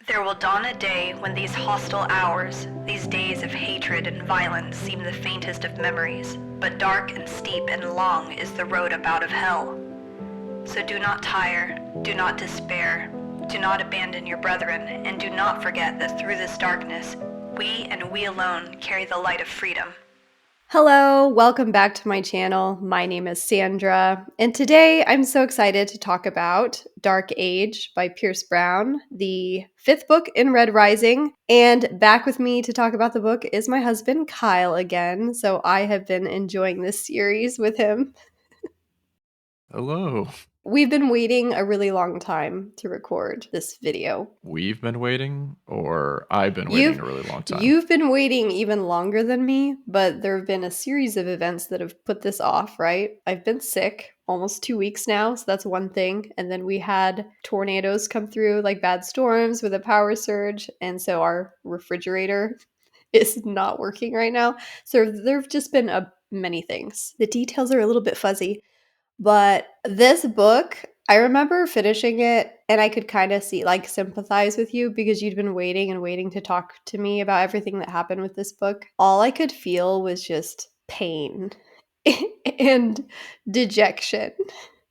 There will dawn a day when these hostile hours, these days of hatred and violence seem the faintest of memories, but dark and steep and long is the road up out of hell. So do not tire, do not despair, do not abandon your brethren, and do not forget that through this darkness, we and we alone carry the light of freedom. Hello, welcome back to my channel. My name is Sandra, and today I'm so excited to talk about Dark Age by Pierce Brown, the fifth book in Red Rising. And back with me to talk about the book is my husband, Kyle, again. So I have been enjoying this series with him. Hello. We've been waiting a really long time to record this video. We've been waiting, or I've been waiting a really long time? You've been waiting even longer than me, but there have been a series of events that have put this off, right? I've been sick almost 2 weeks now, so that's one thing. And then we had tornadoes come through, like bad storms with a power surge. And so our refrigerator is not working right now. So there have just been many things. The details are a little bit fuzzy. But this book, I remember finishing it and I could kind of sympathize with you because you'd been waiting and waiting to talk to me about everything that happened with this book. All I could feel was just pain and dejection.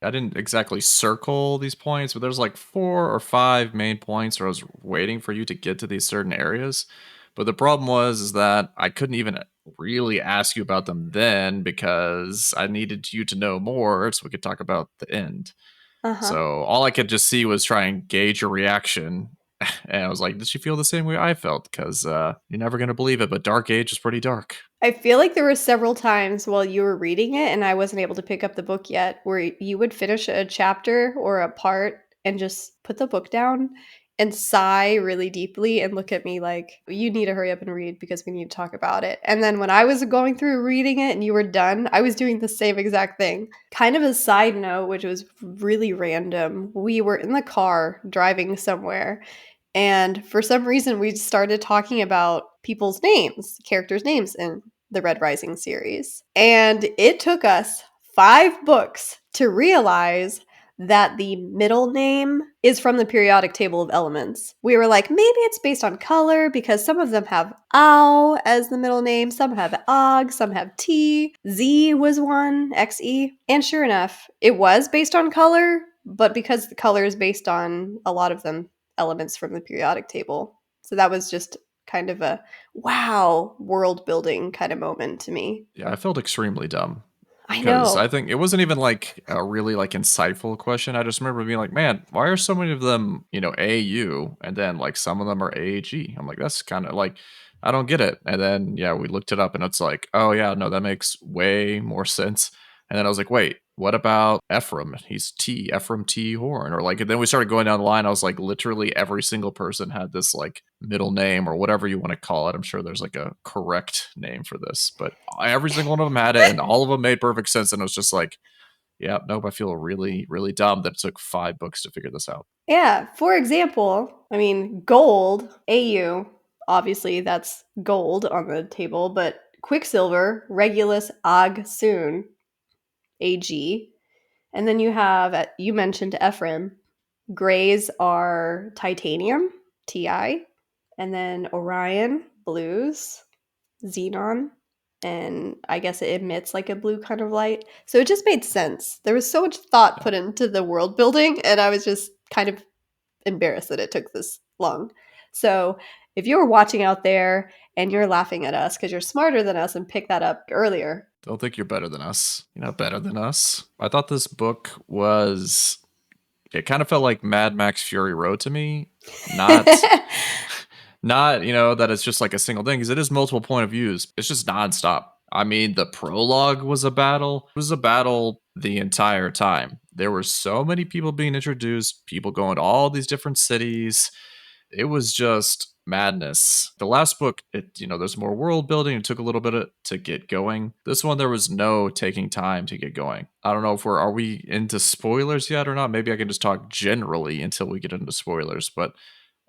I didn't exactly circle these points, but there's like 4 or 5 main points where I was waiting for you to get to these certain areas. But the problem is that I couldn't even really ask you about them then because I needed you to know more so we could talk about the end. So all I could just see was try and gauge your reaction. And I was like, did she feel the same way I felt? Because you're never going to believe it, but Dark Age is pretty dark. I feel like there were several times while you were reading it and I wasn't able to pick up the book yet where you would finish a chapter or a part and just put the book down and sigh really deeply and look at me like, you need to hurry up and read because we need to talk about it. And then when I was going through reading it and you were done, I was doing the same exact thing. Kind of a side note, which was really random. We were in the car driving somewhere, and for some reason we started talking about people's names, characters' names in the Red Rising series. And it took us 5 books to realize that the middle name is from the periodic table of elements. We were like, maybe it's based on color because some of them have Au as the middle name, some have Og, some have T. Z was one, XE. And sure enough, it was based on color, but because the color is based on a lot of them elements from the periodic table. So that was just kind of a wow world building kind of moment to me. Yeah, I felt extremely dumb. I Because know. I think it wasn't even like a really like insightful question. I just remember being like, man, why are so many of them, AU and then like some of them are AAG? I'm like, that's kind of like, I don't get it. And then, yeah, we looked it up and it's like, oh, yeah, no, that makes way more sense. And then I was like, wait, what about Ephraim? He's Ephraim T. Horn. Or like, and then we started going down the line. I was like, literally every single person had this like middle name or whatever you want to call it. I'm sure there's like a correct name for this, but every single one of them had it and all of them made perfect sense. And it was just like, yeah, nope, I feel really, really dumb that it took 5 books to figure this out. Yeah. For example, I mean, gold, AU, obviously that's gold on the table, but Quicksilver, Regulus, Og, Soon, AG. And then you have, you mentioned Ephraim. Grays are titanium, TI. And then Orion, blues, xenon, and I guess it emits like a blue kind of light. So it just made sense. There was so much thought put into the world building, and I was just kind of embarrassed that it took this long. So if you were watching out there and you're laughing at us because you're smarter than us and picked that up earlier. Don't think you're better than us. You're not better than us. I thought this book was, it kind of felt like Mad Max Fury Road to me. Not not, that it's just like a single thing, because it is multiple point of views. It's just nonstop. I mean, the prologue was a battle. It was a battle the entire time. There were so many people being introduced, people going to all these different cities. It was just madness. The last book, there's more world building. It took a little bit to get going. This one, there was no taking time to get going. I don't know if are we into spoilers yet or not? Maybe I can just talk generally until we get into spoilers, but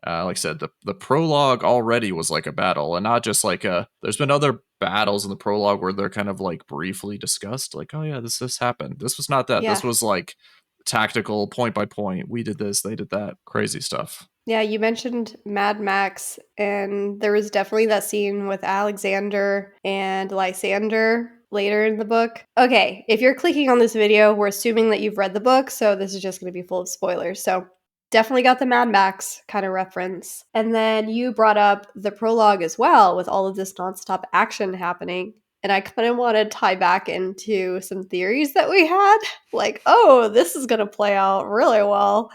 like I said, the prologue already was like a battle, and not just like there's been other battles in the prologue where they're kind of like briefly discussed, like, oh yeah, this happened. This was not that. Yeah. This was like tactical, point by point. We did this, they did that, crazy stuff. Yeah, you mentioned Mad Max, and there was definitely that scene with Alexander and Lysander later in the book. Okay, if you're clicking on this video, we're assuming that you've read the book, so this is just going to be full of spoilers. So definitely got the Mad Max kind of reference. And then you brought up the prologue as well with all of this nonstop action happening. And I kind of want to tie back into some theories that we had. Like, oh, this is going to play out really well.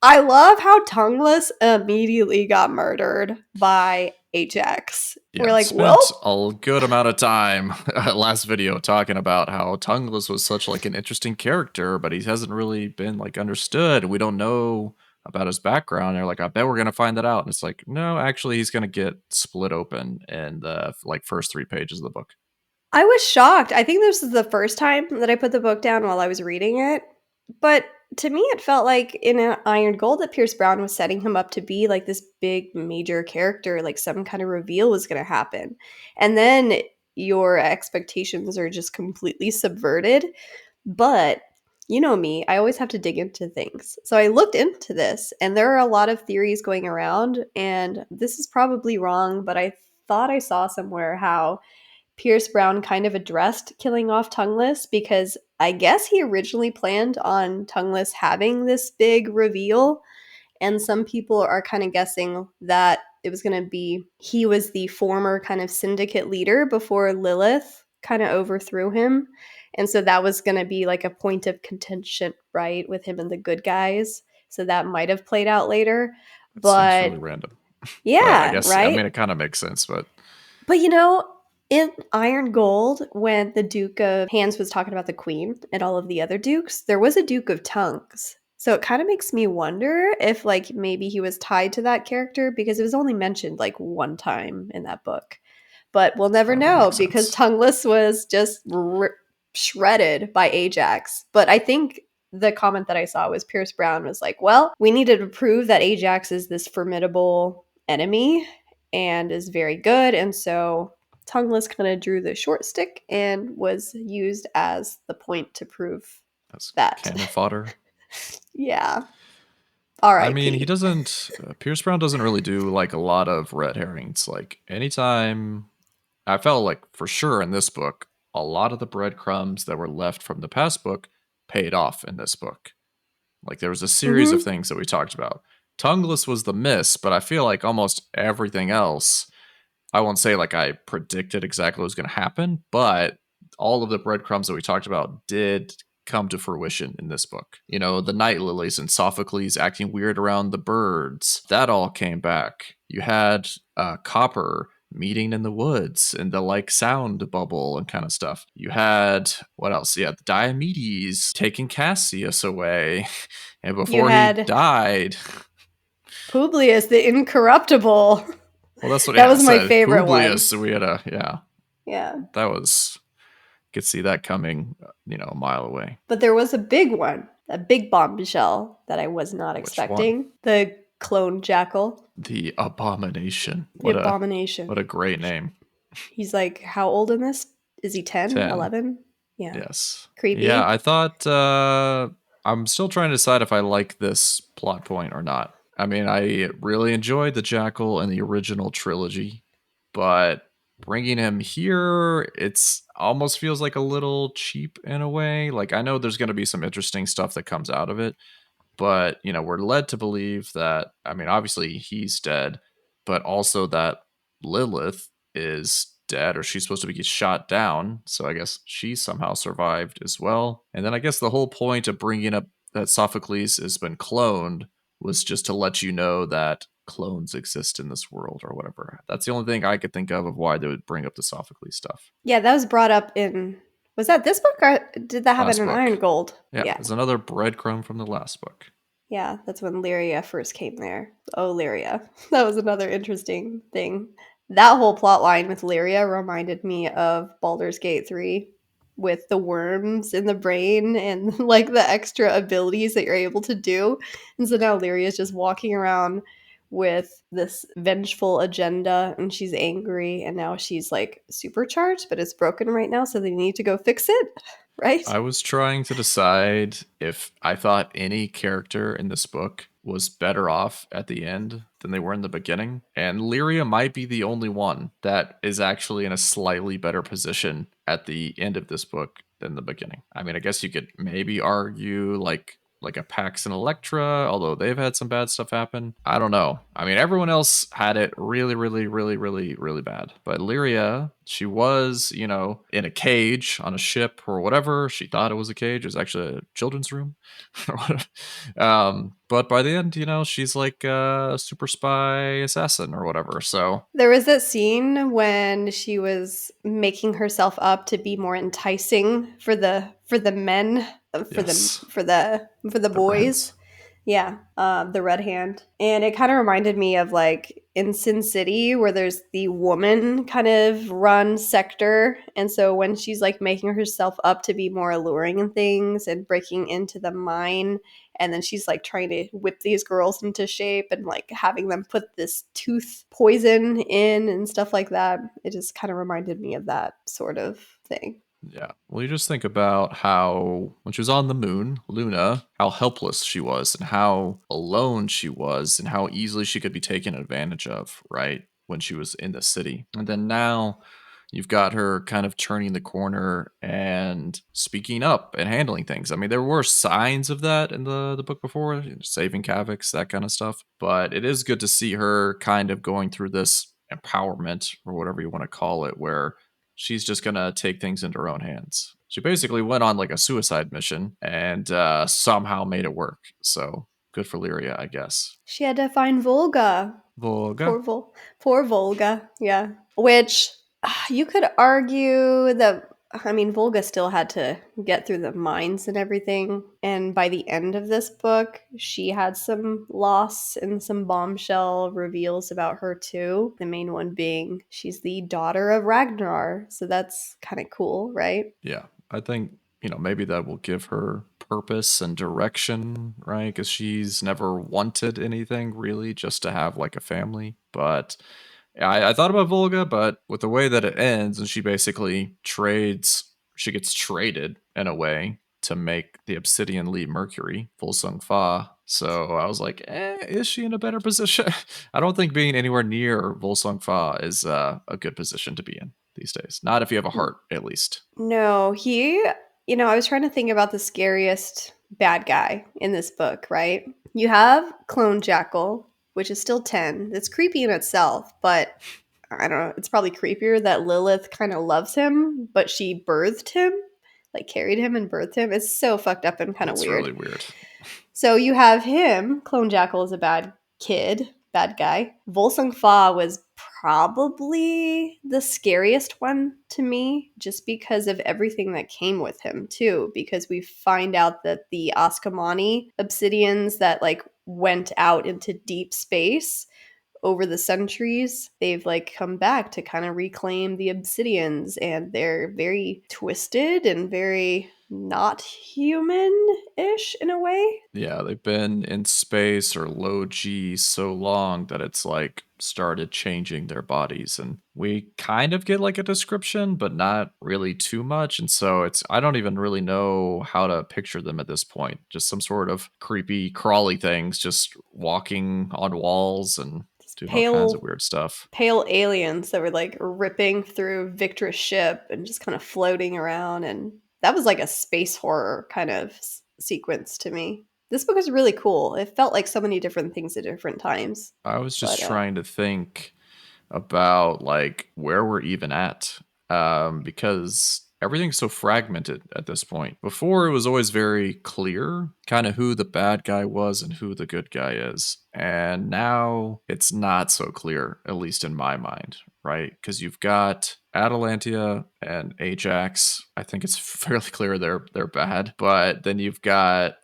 I love how Tongueless immediately got murdered by Ajax. Yeah, We're like, spent well, a good amount of time last video talking about how Tongueless was such like an interesting character, but he hasn't really been like understood. We don't know about his background. They're like, I bet we're gonna find that out. And it's like, no, actually, he's gonna get split open in the like first 3 pages of the book. I was shocked. I think this is the first time that I put the book down while I was reading it. But to me, it felt like in Iron Gold that Pierce Brown was setting him up to be like this big major character, like some kind of reveal was going to happen. And then your expectations are just completely subverted. But you know me, I always have to dig into things. So I looked into this, and there are a lot of theories going around, and this is probably wrong, but I thought I saw somewhere how Pierce Brown kind of addressed killing off Tongueless because I guess he originally planned on Tongueless having this big reveal. And some people are kind of guessing that it was going to be he was the former kind of syndicate leader before Lilith kind of overthrew him. And so that was going to be like a point of contention, right, with him and the good guys. So that might have played out later. It seems But really random. But I yeah, guess I right? mean it kind of makes sense, but But you know, in Iron Gold, when the Duke of Hands was talking about the Queen and all of the other dukes, there was a Duke of Tongues. So it kind of makes me wonder if, like, maybe he was tied to that character because it was only mentioned like one time in that book. But we'll never that would know make because sense. Tongueless was just shredded by Ajax. But I think the comment that I saw was Pierce Brown was like, well, we needed to prove that Ajax is this formidable enemy and is very good. And so Tongueless kind of drew the short stick and was used as the point to prove That's that. cannon fodder. Yeah. I mean, he R.I.P. doesn't. Pierce Brown doesn't really do like a lot of red herrings. Like anytime, I felt like for sure in this book, a lot of the breadcrumbs that were left from the past book paid off in this book. Like there was a series of Mm-hmm. things that we talked about. Tongueless was the miss, but I feel like almost everything else, I won't say like I predicted exactly what was going to happen, but all of the breadcrumbs that we talked about did come to fruition in this book. You know, the night lilies and Sophocles acting weird around the birds, that all came back. You had Copper meeting in the woods and the like sound bubble and kind of stuff. You had what else? Yeah, the Diomedes taking Cassius away. And You before he had died, Publius the Incorruptible. well, that's what That yeah, I was my said. favorite one. Publius, we had a yeah. Yeah. That was could see that coming, a mile away. But there was a big one, a big bombshell that I was not Which one? expecting. The clone jackal, The Abomination. the What abomination. a great name. He's like, how old in this? Is he 10, 10. 11? Yeah. Yes. Yeah, Creepy. I thought I'm still trying to decide if I like this plot point or not. I mean, I really enjoyed the Jackal in the original trilogy, but bringing him here, it's almost feels like a little cheap in a way. Like I know there's going to be some interesting stuff that comes out of it, but we're led to believe that, I mean, obviously he's dead, but also that Lilith is dead, or she's supposed to be shot down, so I guess she somehow survived as well. And then I guess the whole point of bringing up that Sophocles has been cloned was just to let you know that clones exist in this world or whatever. That's the only thing I could think of why they would bring up the Sophocles stuff. Yeah, that was brought up in. Was that this book or did that happen Last in Iron book. Gold? Yeah, Yeah. there's another breadcrumb from the last book. Yeah, that's when Lyria first came there. Oh, Lyria. That was another interesting thing. That whole plot line with Lyria reminded me of Baldur's Gate 3 with the worms in the brain and like the extra abilities that you're able to do. And so now Lyria's just walking around with this vengeful agenda and she's angry and now she's like supercharged, but it's broken right now, so they need to go fix it, right? I was trying to decide if I thought any character in this book was better off at the end than they were in the beginning. And Lyria might be the only one that is actually in a slightly better position at the end of this book than the beginning. I mean, I guess you could maybe argue like a Pax and Electra, although they've had some bad stuff happen. I don't know. I mean, everyone else had it really, really, really, really, really bad. But Lyria, she was, in a cage on a ship or whatever. She thought it was a cage. It was actually a children's room. But by the end, she's like a super spy assassin or whatever. So There was that scene when she was making herself up to be more enticing for the men, yes, for the the boys. Reds. Yeah, the red hand. And it kind of reminded me of like in Sin City where there's the woman kind of run sector. And so when she's like making herself up to be more alluring and things and breaking into the mine, and then she's like trying to whip these girls into shape and like having them put this tooth poison in and stuff like that. It just kind of reminded me of that sort of thing. Yeah. Well, you just think about how, when she was on the moon, Luna, how helpless she was and how alone she was and how easily she could be taken advantage of, right? When she was in the city. And then now you've got her kind of turning the corner and speaking up and handling things. I mean, there were signs of that in the book before, saving Kavix, that kind of stuff. But it is good to see her kind of going through this empowerment or whatever you want to call it, where she's just gonna take things into her own hands. She basically went on like a suicide mission and somehow made it work. So good for Lyria, I guess. She had to find Volga. Volga. Poor Volga. Yeah. Which you could argue that, I mean, Volga still had to get through the mines and everything. And by the end of this book, she had some loss and some bombshell reveals about her too. The main one being she's the daughter of Ragnar. So that's kind of cool, right? Yeah, I think, maybe that will give her purpose and direction, right? Because she's never wanted anything really, just to have like a family. But yeah, I thought about Volga, but with the way that it ends, and she basically she gets traded in a way to make the Obsidian lead Mercury, Volsung Fa. So I was like, is she in a better position? I don't think being anywhere near Volsung Fa is a good position to be in these days. Not if you have a heart, at least. No, I was trying to think about the scariest bad guy in this book, right? You have Clone Jackal, which is still 10. It's creepy in itself, but I don't know, it's probably creepier that Lilith kind of loves him, but she birthed him, like carried him and birthed him. It's so fucked up and kind of It's weird. really weird. So you have him. Clone Jackal is a bad guy. Volsung Fa was probably the scariest one to me, just because of everything that came with him, too. Because we find out that the Ascomanni obsidians that like went out into deep space over the centuries, they've like come back to kind of reclaim the obsidians, and they're very twisted and very not human-ish in a way. Yeah, they've been in space or low G so long that it's like started changing their bodies. And we kind of get like a description, but not really too much. And so I don't even really know how to picture them at this point. Just some sort of creepy, crawly things just walking on walls and doing all kinds of Pale weird stuff. pale aliens that were like ripping through Victor's ship and just kind of floating around, and that was like a space horror kind of sequence to me. This book is really cool. It felt like so many different things at different times. I was just But trying to think about like where we're even at, because everything's so fragmented at this point. Before, it was always very clear kind of who the bad guy was and who the good guy is, and now it's not so clear, at least in my mind, right? Because you've got Atalantia and Ajax. I think it's fairly clear they're bad, but then you've got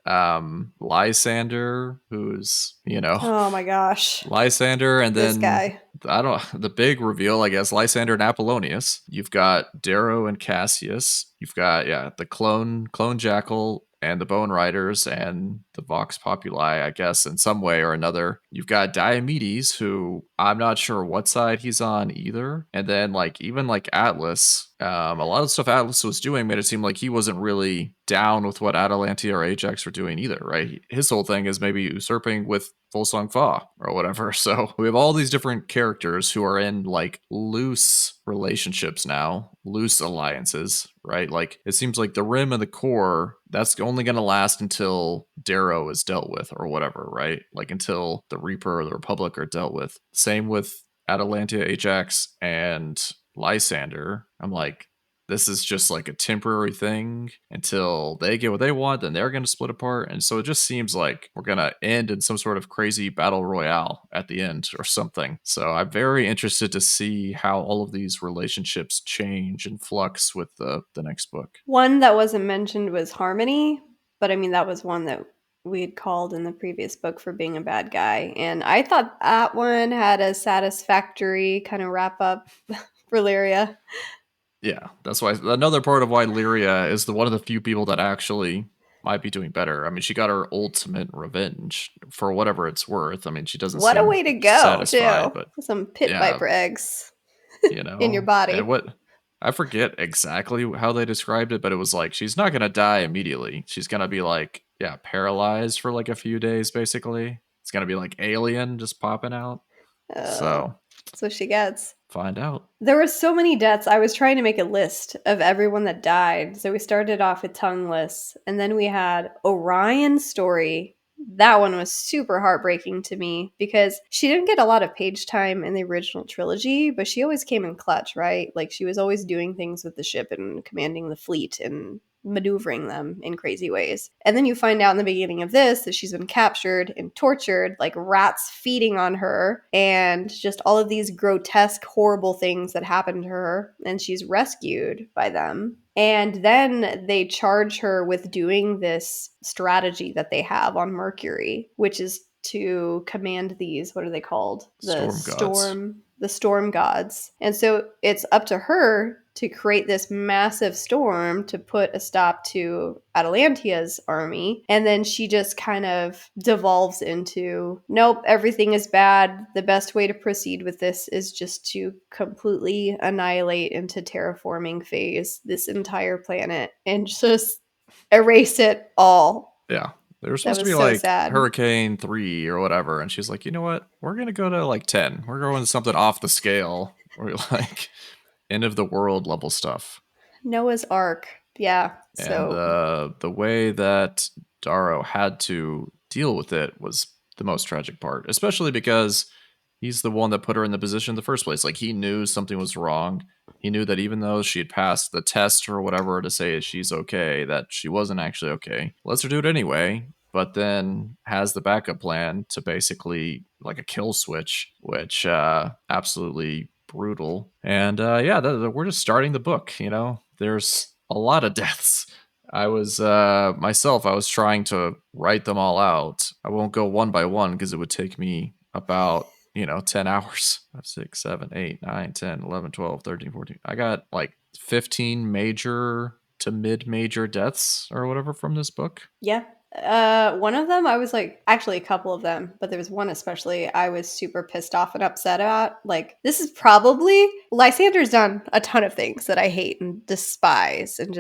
Lysander, who's oh my gosh, Lysander, and this then guy. I don't the big reveal, I guess, Lysander and Apollonius. You've got Darrow and Cassius. You've got the clone Jackal and the Bone Riders and the Vox Populi, I guess, in some way or another. You've got Diomedes, who I'm not sure what side he's on either. And then even like Atlas, a lot of stuff Atlas was doing made it seem like he wasn't really down with what Atalantia or Ajax are doing either, right? His whole thing is maybe usurping with Volsung Fa or whatever. So we have all these different characters who are in like loose relationships now, loose alliances, right? Like it seems like the Rim and the Core, that's only going to last until Darrow is dealt with or whatever, right? Like until the Reaper or the Republic are dealt with. Same with Atalantia, Ajax, and Lysander. I'm like, this is just like a temporary thing until they get what they want, then they're going to split apart. And so it just seems like we're going to end in some sort of crazy battle royale at the end or something. So I'm very interested to see how all of these relationships change and flux with the next book. One that wasn't mentioned was Harmony, but I mean, that was one that we had called in the previous book for being a bad guy. And I thought that one had a satisfactory kind of wrap up for Lyria. Yeah, that's why another part of why Lyria is one of the few people that actually might be doing better. I mean, she got her ultimate revenge for whatever it's worth. I mean, she doesn't What a seem way to go, satisfied, too. but Some pit yeah, viper eggs you in your know, body. and what I forget exactly how they described it, but it was like she's not gonna die immediately. She's gonna be like, yeah, paralyzed for like a few days, basically. It's gonna be like Alien just popping out. So That's what she gets. find out. There were so many deaths. I was trying to make a list of everyone that died. So we started off with Tongueless, and then we had Orion's story. That one was super heartbreaking to me because she didn't get a lot of page time in the original trilogy, but she always came in clutch, right? Like she was always doing things with the ship and commanding the fleet and maneuvering them in crazy ways. And then you find out in the beginning of this that she's been captured and tortured, like rats feeding on her, and just all of these grotesque, horrible things that happen to her. And she's rescued by them. And then they charge her with doing this strategy that they have on Mercury, which is to command these, what are they called? The storm gods. And so it's up to her to create this massive storm to put a stop to Atalantia's army. And then she just kind of devolves into, nope, everything is bad. The best way to proceed with this is just to completely annihilate into terraforming phase this entire planet and just erase it all. Yeah. They were That supposed to was be so like sad. Hurricane 3 or whatever. And she's like, you know what? We're going to go to like 10. We're going to something off the scale or like end of the world level stuff. Noah's Ark. Yeah. And So the way that Darrow had to deal with it was the most tragic part, especially because he's the one that put her in the position in the first place. Like he knew something was wrong. He knew that even though she had passed the test or whatever to say she's okay, that she wasn't actually okay. Lets her do it anyway, but then has the backup plan to basically like a kill switch, which absolutely brutal. And yeah, we're just starting the book. You know, there's a lot of deaths. I was myself. I was trying to write them all out. I won't go one by one because it would take me about 10 hours. 5, 6, 7, 8, 9, 10, 11, 12, 13, 14. I got like 15 major to mid-major deaths or whatever from this book. yeah. One of them I was like, actually a couple of them, but there was one especially I was super pissed off and upset about. Like, this is probably Lysander's done a ton of things that I hate and despise, and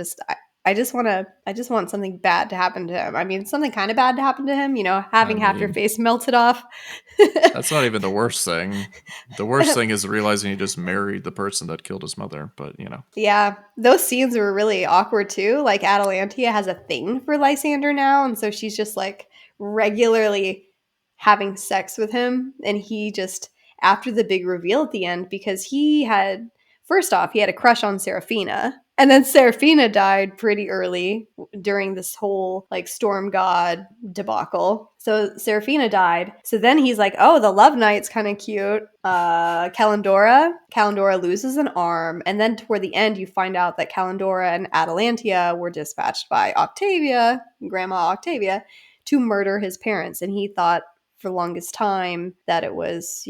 I just want something bad to happen to him. I mean, something kind of bad to happen to him, having half your face melted off. That's not even the worst thing. The worst thing is realizing he just married the person that killed his mother, but Yeah, those scenes were really awkward too. Like Atalantia has a thing for Lysander now, and so she's just like regularly having sex with him, and he just after the big reveal at the end, because he had first off he had a crush on Seraphina, and then Seraphina died pretty early during this whole like storm god debacle. So Seraphina died. So then he's like, oh, the Love Knight's kind of cute. Calendora loses an arm. And then toward the end, you find out that Calendora and Atalantia were dispatched by Octavia, Grandma Octavia, to murder his parents. And he thought for the longest time that it was,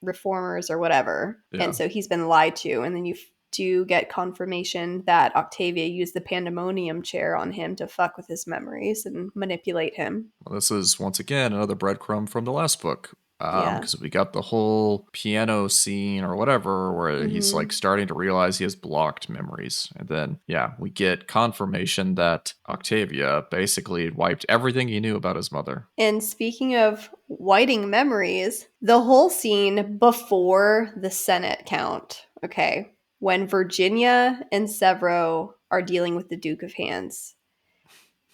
reformers or whatever. Yeah. And so he's been lied to. And then you do get confirmation that Octavia used the pandemonium chair on him to fuck with his memories and manipulate him. Well, this is once again another breadcrumb from the last book. Yeah. Because we got the whole piano scene or whatever where he's like starting to realize he has blocked memories. And then, yeah, we get confirmation that Octavia basically wiped everything he knew about his mother. And speaking of whiting memories, the whole scene before the Senate count, okay, when Virginia and Severo are dealing with the Duke of Hands.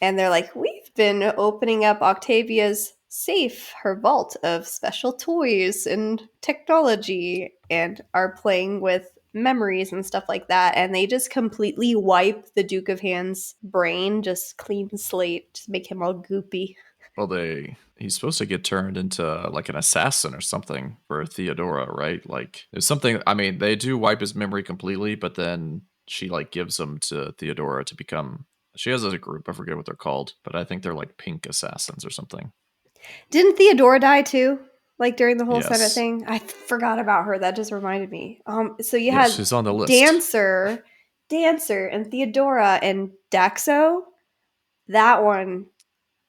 And they're like, we've been opening up Octavia's safe, her vault of special toys and technology, and are playing with memories and stuff like that. And they just completely wipe the Duke of Hands' brain, just clean slate, just make him all goopy. Well, he's supposed to get turned into like an assassin or something for Theodora, right? Like there's something, I mean, they do wipe his memory completely, but then she like gives him to Theodora to become, she has a group, I forget what they're called, but I think they're like pink assassins or something. Didn't Theodora die too? Like during the whole Senate Yes. thing? I forgot about her. That just reminded me. So you Yes, had she's on the list. Dancer, and Theodora and Daxo. That one,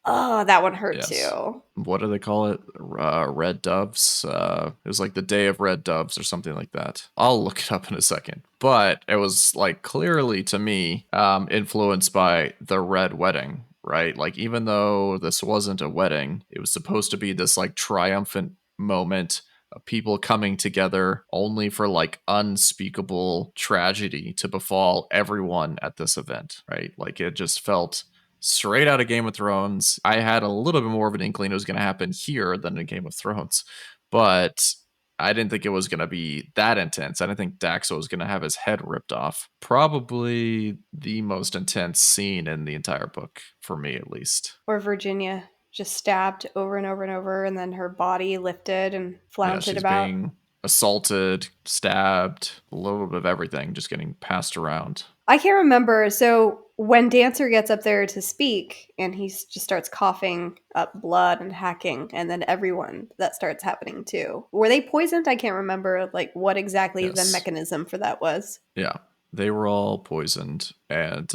oh, that one hurt Yes. too. What do they call it? Red doves. It was like the day of red doves or something like that. I'll look it up in a second. But it was like clearly to me influenced by the red wedding, right? Like even though this wasn't a wedding, it was supposed to be this like triumphant moment of people coming together only for like unspeakable tragedy to befall everyone at this event, right? Like it just felt straight out of Game of Thrones. I had a little bit more of an inkling it was going to happen here than in Game of Thrones, but I didn't think it was going to be that intense. I didn't think Daxo was going to have his head ripped off. Probably the most intense scene in the entire book, for me at least. Or Virginia just stabbed over and over and over, and then her body lifted and Yeah, flounted she's about. being assaulted, stabbed, a little bit of everything, just getting passed around. I can't remember. So when Dancer gets up there to speak and he just starts coughing up blood and hacking, and then everyone that starts happening too. Were they poisoned? I can't remember like what exactly the Yes. mechanism for that was. Yeah, they were all poisoned, and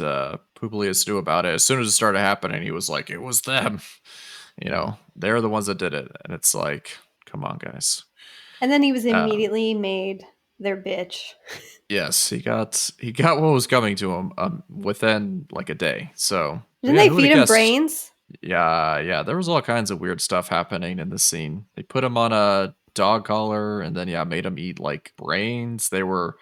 Publius knew about it. As soon as it started happening, he was like, "It was them." You know, they're the ones that did it, and it's like, come on, guys. And then he was Um, immediately made their bitch. yes, he got what was coming to him within like a day. So, but Didn't yeah, they who would have feed him guessed? brains? Yeah, there was all kinds of weird stuff happening in this scene. They put him on a dog collar, and then yeah, made him eat like brains. They were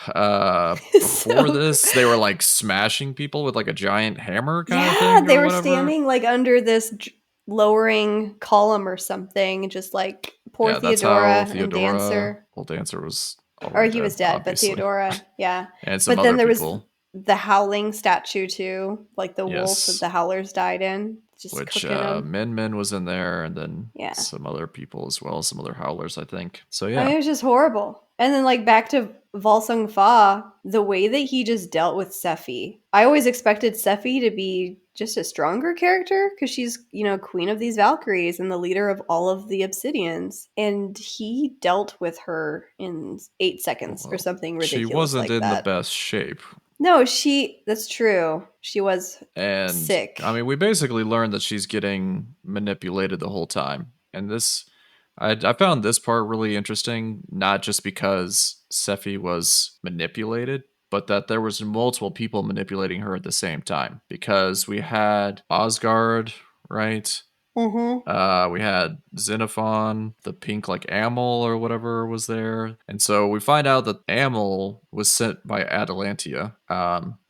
before So this they were like smashing people with like a giant hammer kind of yeah, thing they or were whatever. standing like under this lowering column or something, just like poor Yeah, that's how Theodora and Theodora, Dancer. well, Dancer was Or already he dead, was dead, but obviously. Theodora, yeah. And some But then other there was people. the howling statue too, like the wolf that Yes, the howlers died in, just which cooking them. Min was in there, and then Yeah. some other people as well, some other howlers, I think. So I mean, yeah. it was just horrible. And then, like, back to Volsung Fa, the way that he just dealt with Sephi. I always expected Sephi to be just a stronger character because she's, queen of these Valkyries and the leader of all of the Obsidians. And he dealt with her in 8 seconds or Well, something she ridiculous wasn't like in the that. best shape. No, that's true. She was And I sick. mean, we basically learned that she's getting manipulated the whole time. And this, I found this part really interesting, not just because Sephi was manipulated, but that there was multiple people manipulating her at the same time. Because we had Osgard, right? Mm-hmm. We had Xenophon, the pink like Amel or whatever was there. And so we find out that Amel was sent by Atalantia.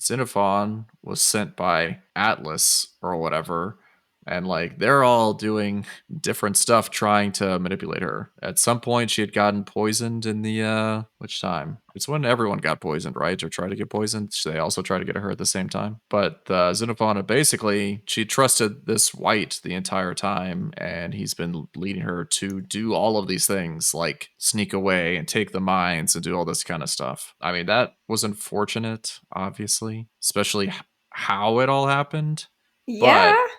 Xenophon was sent by Atlas or whatever. And like they're all doing different stuff trying to manipulate her. At some point she had gotten poisoned in the which time? It's when everyone got poisoned, right? Or tried to get poisoned. They also tried to get her at the same time. But Xenophon basically she trusted this white the entire time, and he's been leading her to do all of these things like sneak away and take the mines and do all this kind of stuff. I mean, that was unfortunate, obviously, especially how it all happened. Yeah. But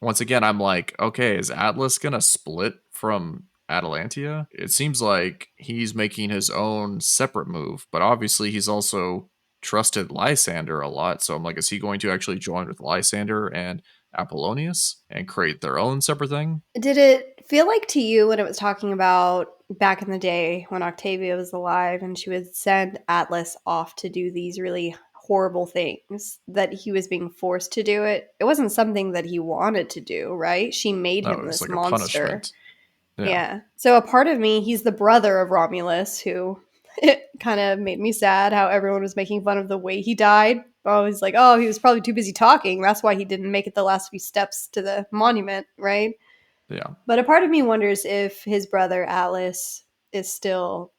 once again, I'm like, okay, is Atlas gonna split from Atalantia? It seems like he's making his own separate move, but obviously he's also trusted Lysander a lot. So I'm like, is he going to actually join with Lysander and Apollonius and create their own separate thing. Did it feel like to you when it was talking about back in the day when Octavia was alive and she would send Atlas off to do these really horrible things that he was being forced to do it? It wasn't something that he wanted to do, right? She made No, him it was this like a monster. punishment. Yeah. So a part of me, he's the brother of Romulus, who it kind of made me sad how everyone was making fun of the way he died. Oh, he's like, oh, he was probably too busy talking. That's why he didn't make it the last few steps to the monument, right? Yeah. But a part of me wonders if his brother Atlas is still,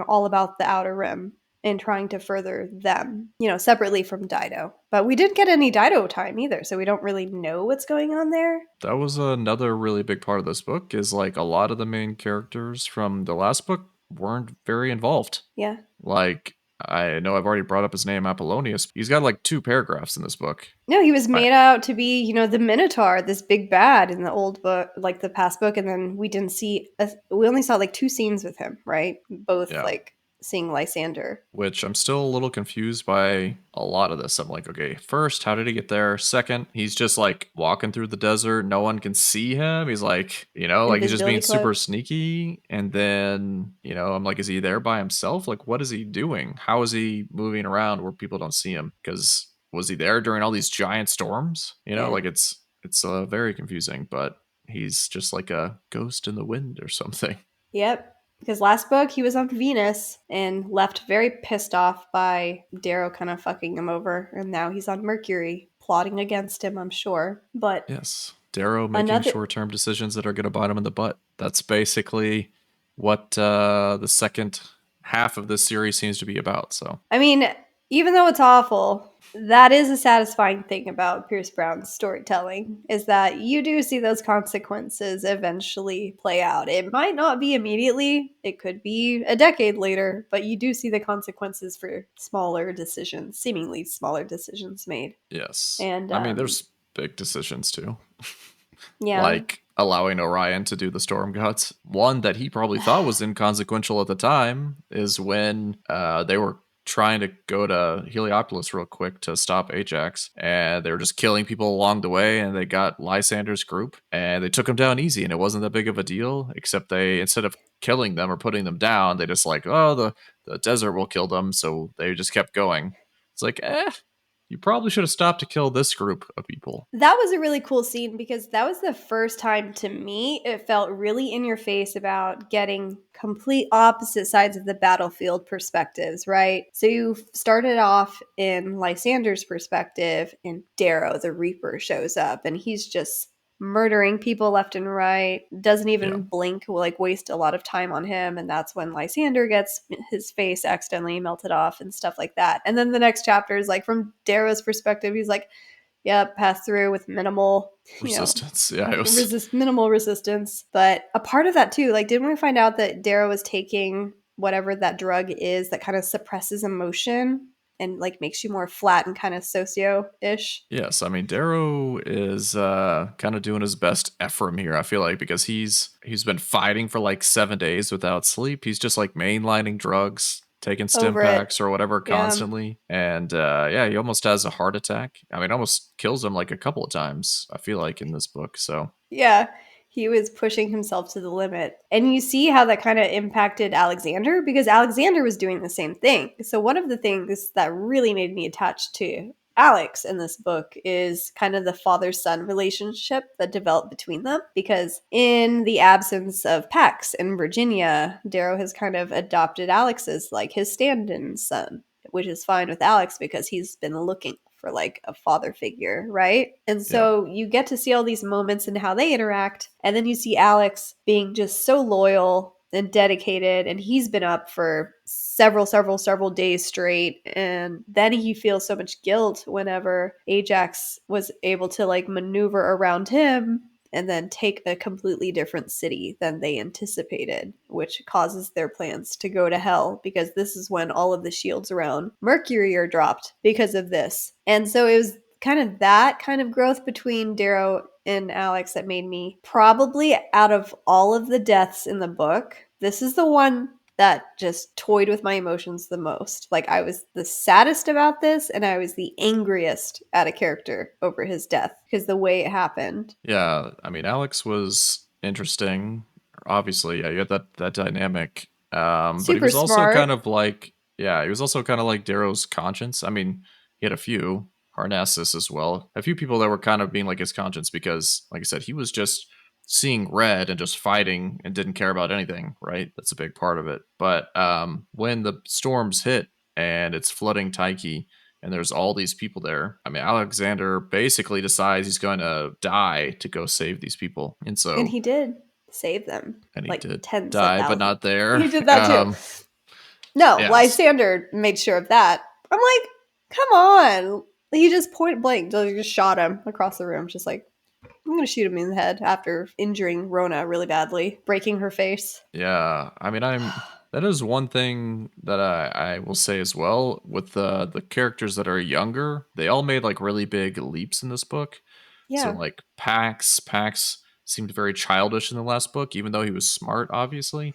all about the Outer Rim and trying to further them, separately from Dido. But we didn't get any Dido time either, so we don't really know what's going on there. That was another really big part of this book, is like a lot of the main characters from the last book weren't very involved. Yeah. Like, I know I've already brought up his name, Apollonius. He's got like 2 paragraphs in this book. No, he was made out to be, the Minotaur, this big bad in the old book, like the past book, and then we didn't see, we only saw like 2 scenes with him, right? Both Yeah. like seeing Lysander. Which I'm still a little confused by a lot of this. I'm like, okay, first, how did he get there? Second, he's just like walking through the desert. No one can see him. He's like, like he's just being Invisibility super cloak. sneaky. And then, I'm like, is he there by himself? Like, what is he doing? How is he moving around where people don't see him? Because was he there during all these giant storms? Yeah. Like it's very confusing, but he's just like a ghost in the wind or something. Yep. Because last book he was on Venus and left very pissed off by Darrow kind of fucking him over, and now he's on Mercury, plotting against him, I'm sure. But yes, Darrow making short-term decisions that are going to bite him in the butt. That's basically what the second half of this series seems to be about. So I mean, even though it's awful, that is a satisfying thing about Pierce Brown's storytelling, is that you do see those consequences eventually play out. It might not be immediately, it could be a decade later, but you do see the consequences for smaller decisions, seemingly smaller decisions made. yes, And I mean, there's big decisions too. Yeah. Like allowing Orion to do the storm gods. One that he probably thought was inconsequential at the time is when they were trying to go to Heliopolis real quick to stop Ajax, and they were just killing people along the way, and they got Lysander's group, and they took him down easy, and it wasn't that big of a deal, except they, instead of killing them or putting them down, they just like, oh, the desert will kill them, so they just kept going. It's like, you probably should have stopped to kill this group of people. That was a really cool scene because that was the first time to me it felt really in your face about getting complete opposite sides of the battlefield perspectives, right? So you started off in Lysander's perspective, and Darrow, the Reaper, shows up, and he's just murdering people left and right, doesn't even blink, will like waste a lot of time on him, and that's when Lysander gets his face accidentally melted off and stuff like that. And then the next chapter is like from Darrow's perspective, he's like, yep, pass through with minimal resistance. Yeah, it was minimal resistance. But a part of that too, like, didn't we find out that Darrow was taking whatever that drug is that kind of suppresses emotion and like makes you more flat and kind of socio-ish? Yes, I mean Darrow is kind of doing his best Ephraim here, I feel like, because he's been fighting for like 7 days without sleep. He's just like mainlining drugs, taking stim packs or whatever constantly. And he almost has a heart attack. I mean, almost kills him like a couple of times, I feel like, in this book. So yeah, he was pushing himself to the limit. And you see how that kind of impacted Alexander, because Alexander was doing the same thing. So one of the things that really made me attached to Alex in this book is kind of the father-son relationship that developed between them, because in the absence of Pax in Virginia, Darrow has kind of adopted Alex as like his stand-in son, which is fine with Alex because he's been looking for like a father figure, right? And so you get to see all these moments and how they interact, and then you see Alex being just so loyal and dedicated, and he's been up for several days straight, and then he feels so much guilt whenever Ajax was able to like maneuver around him and then take a completely different city than they anticipated, which causes their plans to go to hell, because this is when all of the shields around Mercury are dropped because of this. And so it was kind of that kind of growth between Darrow and Alex that made me, probably out of all of the deaths in the book, this is the one that just toyed with my emotions the most. Like, I was the saddest about this, and I was the angriest at a character over his death because the way it happened. Yeah, I mean, Alex was interesting. Obviously, yeah, you had that dynamic. But he Super was also kind smart. of like, yeah, he was also kind of like Darrow's conscience. I mean, he had a few, Harnassus as well, a few people that were kind of being like his conscience because, like I said, he was just seeing red and just fighting and didn't care about anything, right? That's a big part of it. But when the storms hit and it's flooding Taiki, and there's all these people there. I mean, Alexander basically decides he's going to die to go save these people, and And so he did save them. he Like did tens of die, but thousands. not there. He did that too. No, Yes, Lysander made sure of that. I'm like, come on. He just point blank just shot him across the room. Just like, I'm going to shoot him in the head after injuring Rona really badly, breaking her face. yeah. I mean, that is one thing that I will say as well with the characters that are younger. They all made like really big leaps in this book. So Yeah. like Pax seemed very childish in the last book, even though he was smart, obviously.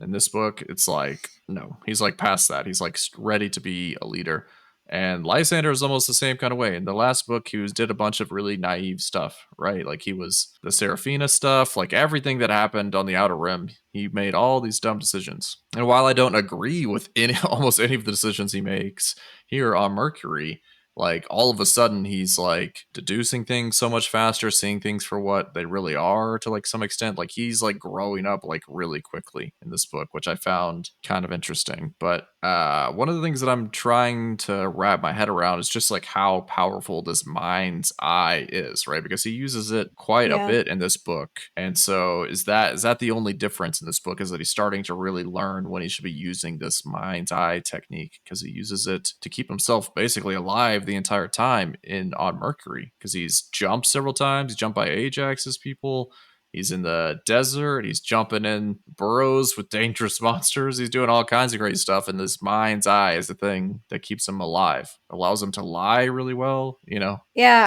In this book, it's like no, he's like past that. He's like ready to be a leader. And Lysander is almost the same kind of way. In the last book, did a bunch of really naive stuff, right? Like he was the Seraphina stuff, like everything that happened on the Outer Rim. He made all these dumb decisions. And while I don't agree with almost any of the decisions he makes here on Mercury, like all of a sudden he's like deducing things so much faster, seeing things for what they really are to like some extent. Like he's like growing up like really quickly in this book, which I found kind of interesting. But one of the things that I'm trying to wrap my head around is just like how powerful this mind's eye is, right? Because he uses it quite a Yeah. bit in this book. And so is that the only difference in this book, is that he's starting to really learn when he should be using this mind's eye technique, because he uses it to keep himself basically alive the entire time on Mercury, because he's jumped several times. He's jumped by Ajax's people. He's in the desert. He's jumping in burrows with dangerous monsters. He's doing all kinds of great stuff. And this mind's eye is the thing that keeps him alive, allows him to lie really well, Yeah,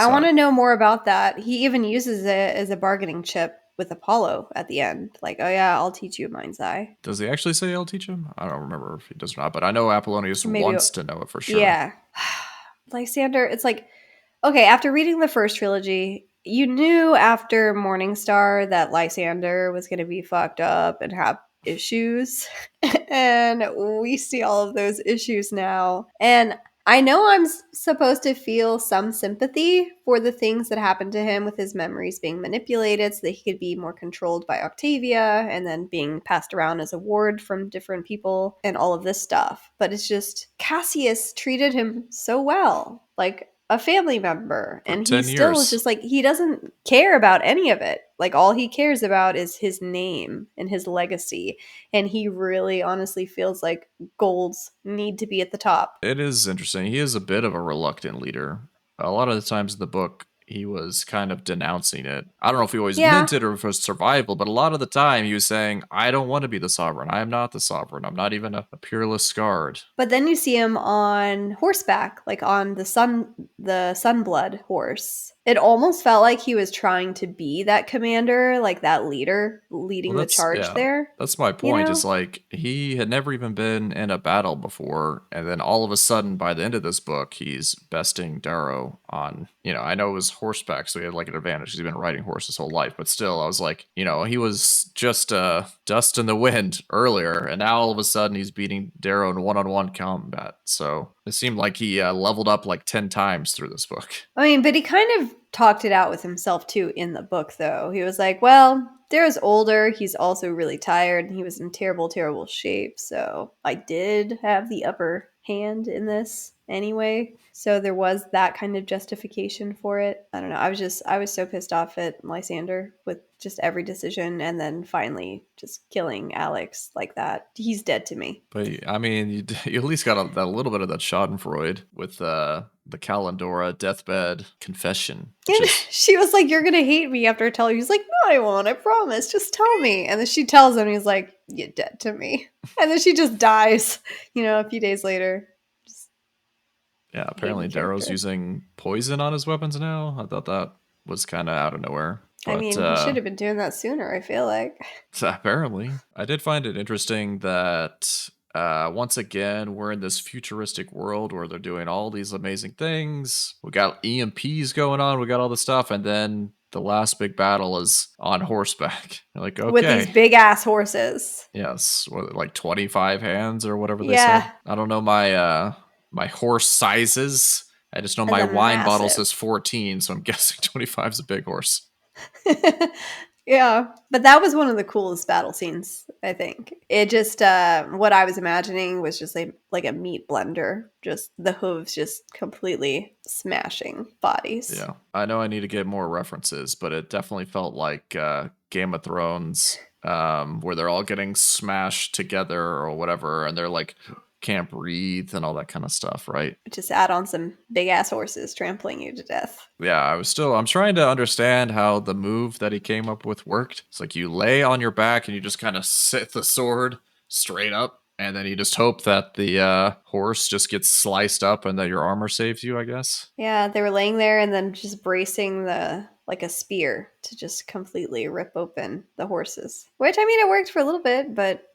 I want So to know more about that. He even uses it as a bargaining chip with Apollo at the end. Like, oh yeah, I'll teach you mind's eye. does he actually say I'll teach him? I don't remember if he does or not, but I know Apollonius Maybe, wants to know it for sure. yeah. Lysander, it's like, okay, after reading the first trilogy, you knew after Morningstar that Lysander was going to be fucked up and have issues. And we see all of those issues now. And I know I'm supposed to feel some sympathy for the things that happened to him with his memories being manipulated so that he could be more controlled by Octavia and then being passed around as a ward from different people and all of this stuff. But it's just Cassius treated him so well, like a family member, For and he 10 still is years. just like, he doesn't care about any of it. Like, all he cares about is his name and his legacy, and he really honestly feels like golds need to be at the top. It is interesting. He is a bit of a reluctant leader. A lot of the times in the book, he was kind of denouncing it. I don't know if he always Yeah, meant it or if it was survival, but a lot of the time he was saying, I don't want to be the sovereign. I am not the sovereign. I'm not even a peerless guard. but then you see him on horseback, like on the Sunblood horse. It almost felt like he was trying to be that commander, like that leader leading the charge Yeah, there. that's my You point. know? Is like he had never even been in a battle before, and then all of a sudden, by the end of this book, he's besting Darrow on. I know it was horseback, so he had like an advantage. He's been riding horse his whole life, but still, I was like, he was just dust in the wind earlier, and now all of a sudden he's beating Darrow in one-on-one combat. So it seemed like he leveled up like 10 times through this book. I mean, but he kind of talked it out with himself too in the book, though. He was like, well, Darrow's older. He's also really tired, and he was in terrible, terrible shape. So I did have the upper hand in this anyway. So there was that kind of justification for it. I don't know. I was so pissed off at Lysander with just every decision, and then finally just killing Alex like that. He's dead to me. But I mean, you at least got a little bit of that Schadenfreude with the Calendora deathbed confession, which And is she was like, "You're gonna hate me after I tell you." He's like, "No, I won't. I promise. Just tell me." And then she tells him, he's like, "You're dead to me." And then she just dies, a few days later. Just yeah. hate the Apparently, Darrow's character. using poison on his weapons now. I thought that was kind of out of nowhere. I But mean, he should have been doing that sooner, I feel like. apparently, I did find it interesting that once again we're in this futuristic world where they're doing all these amazing things. We got EMPs going on. We got all this stuff, and then the last big battle is on horseback. You're like, With these okay, big ass horses. yes, what, like 25 hands or whatever they Yeah. said. I don't know my horse sizes. I just know And my then wine bottle massive. says 14, so I'm guessing 25 is a big horse. Yeah, but that was one of the coolest battle scenes, I think. It just what I was imagining was just like a meat blender, just the hooves just completely smashing bodies. Yeah, I know I need to get more references, but it definitely felt like Game of Thrones, where they're all getting smashed together or whatever, and they're like can't breathe and all that kind of stuff, right? Just add on some big ass horses trampling you to death. Yeah, I'm trying to understand how the move that he came up with worked. It's like you lay on your back and you just kind of sit the sword straight up, and then you just hope that the horse just gets sliced up and that your armor saves you, I guess. Yeah, they were laying there and then just bracing like a spear to just completely rip open the horses. Which I mean it worked for a little bit, but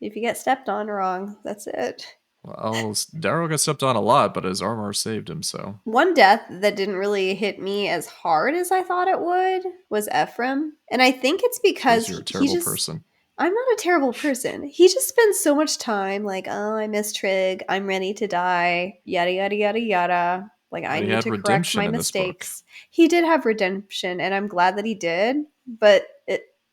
if you get stepped on wrong, that's it. Well, Daryl got stepped on a lot, but his armor saved him, so. One death that didn't really hit me as hard as I thought it would was Ephraim. And I think it's Because because you're a he terrible just person. I'm not a terrible person. He just spends so much time like, oh, I miss Trig. I'm ready to die. Yada, yada, yada, yada. Like, I But he need had to correct redemption my in this book. mistakes. He did have redemption, and I'm glad that he did. But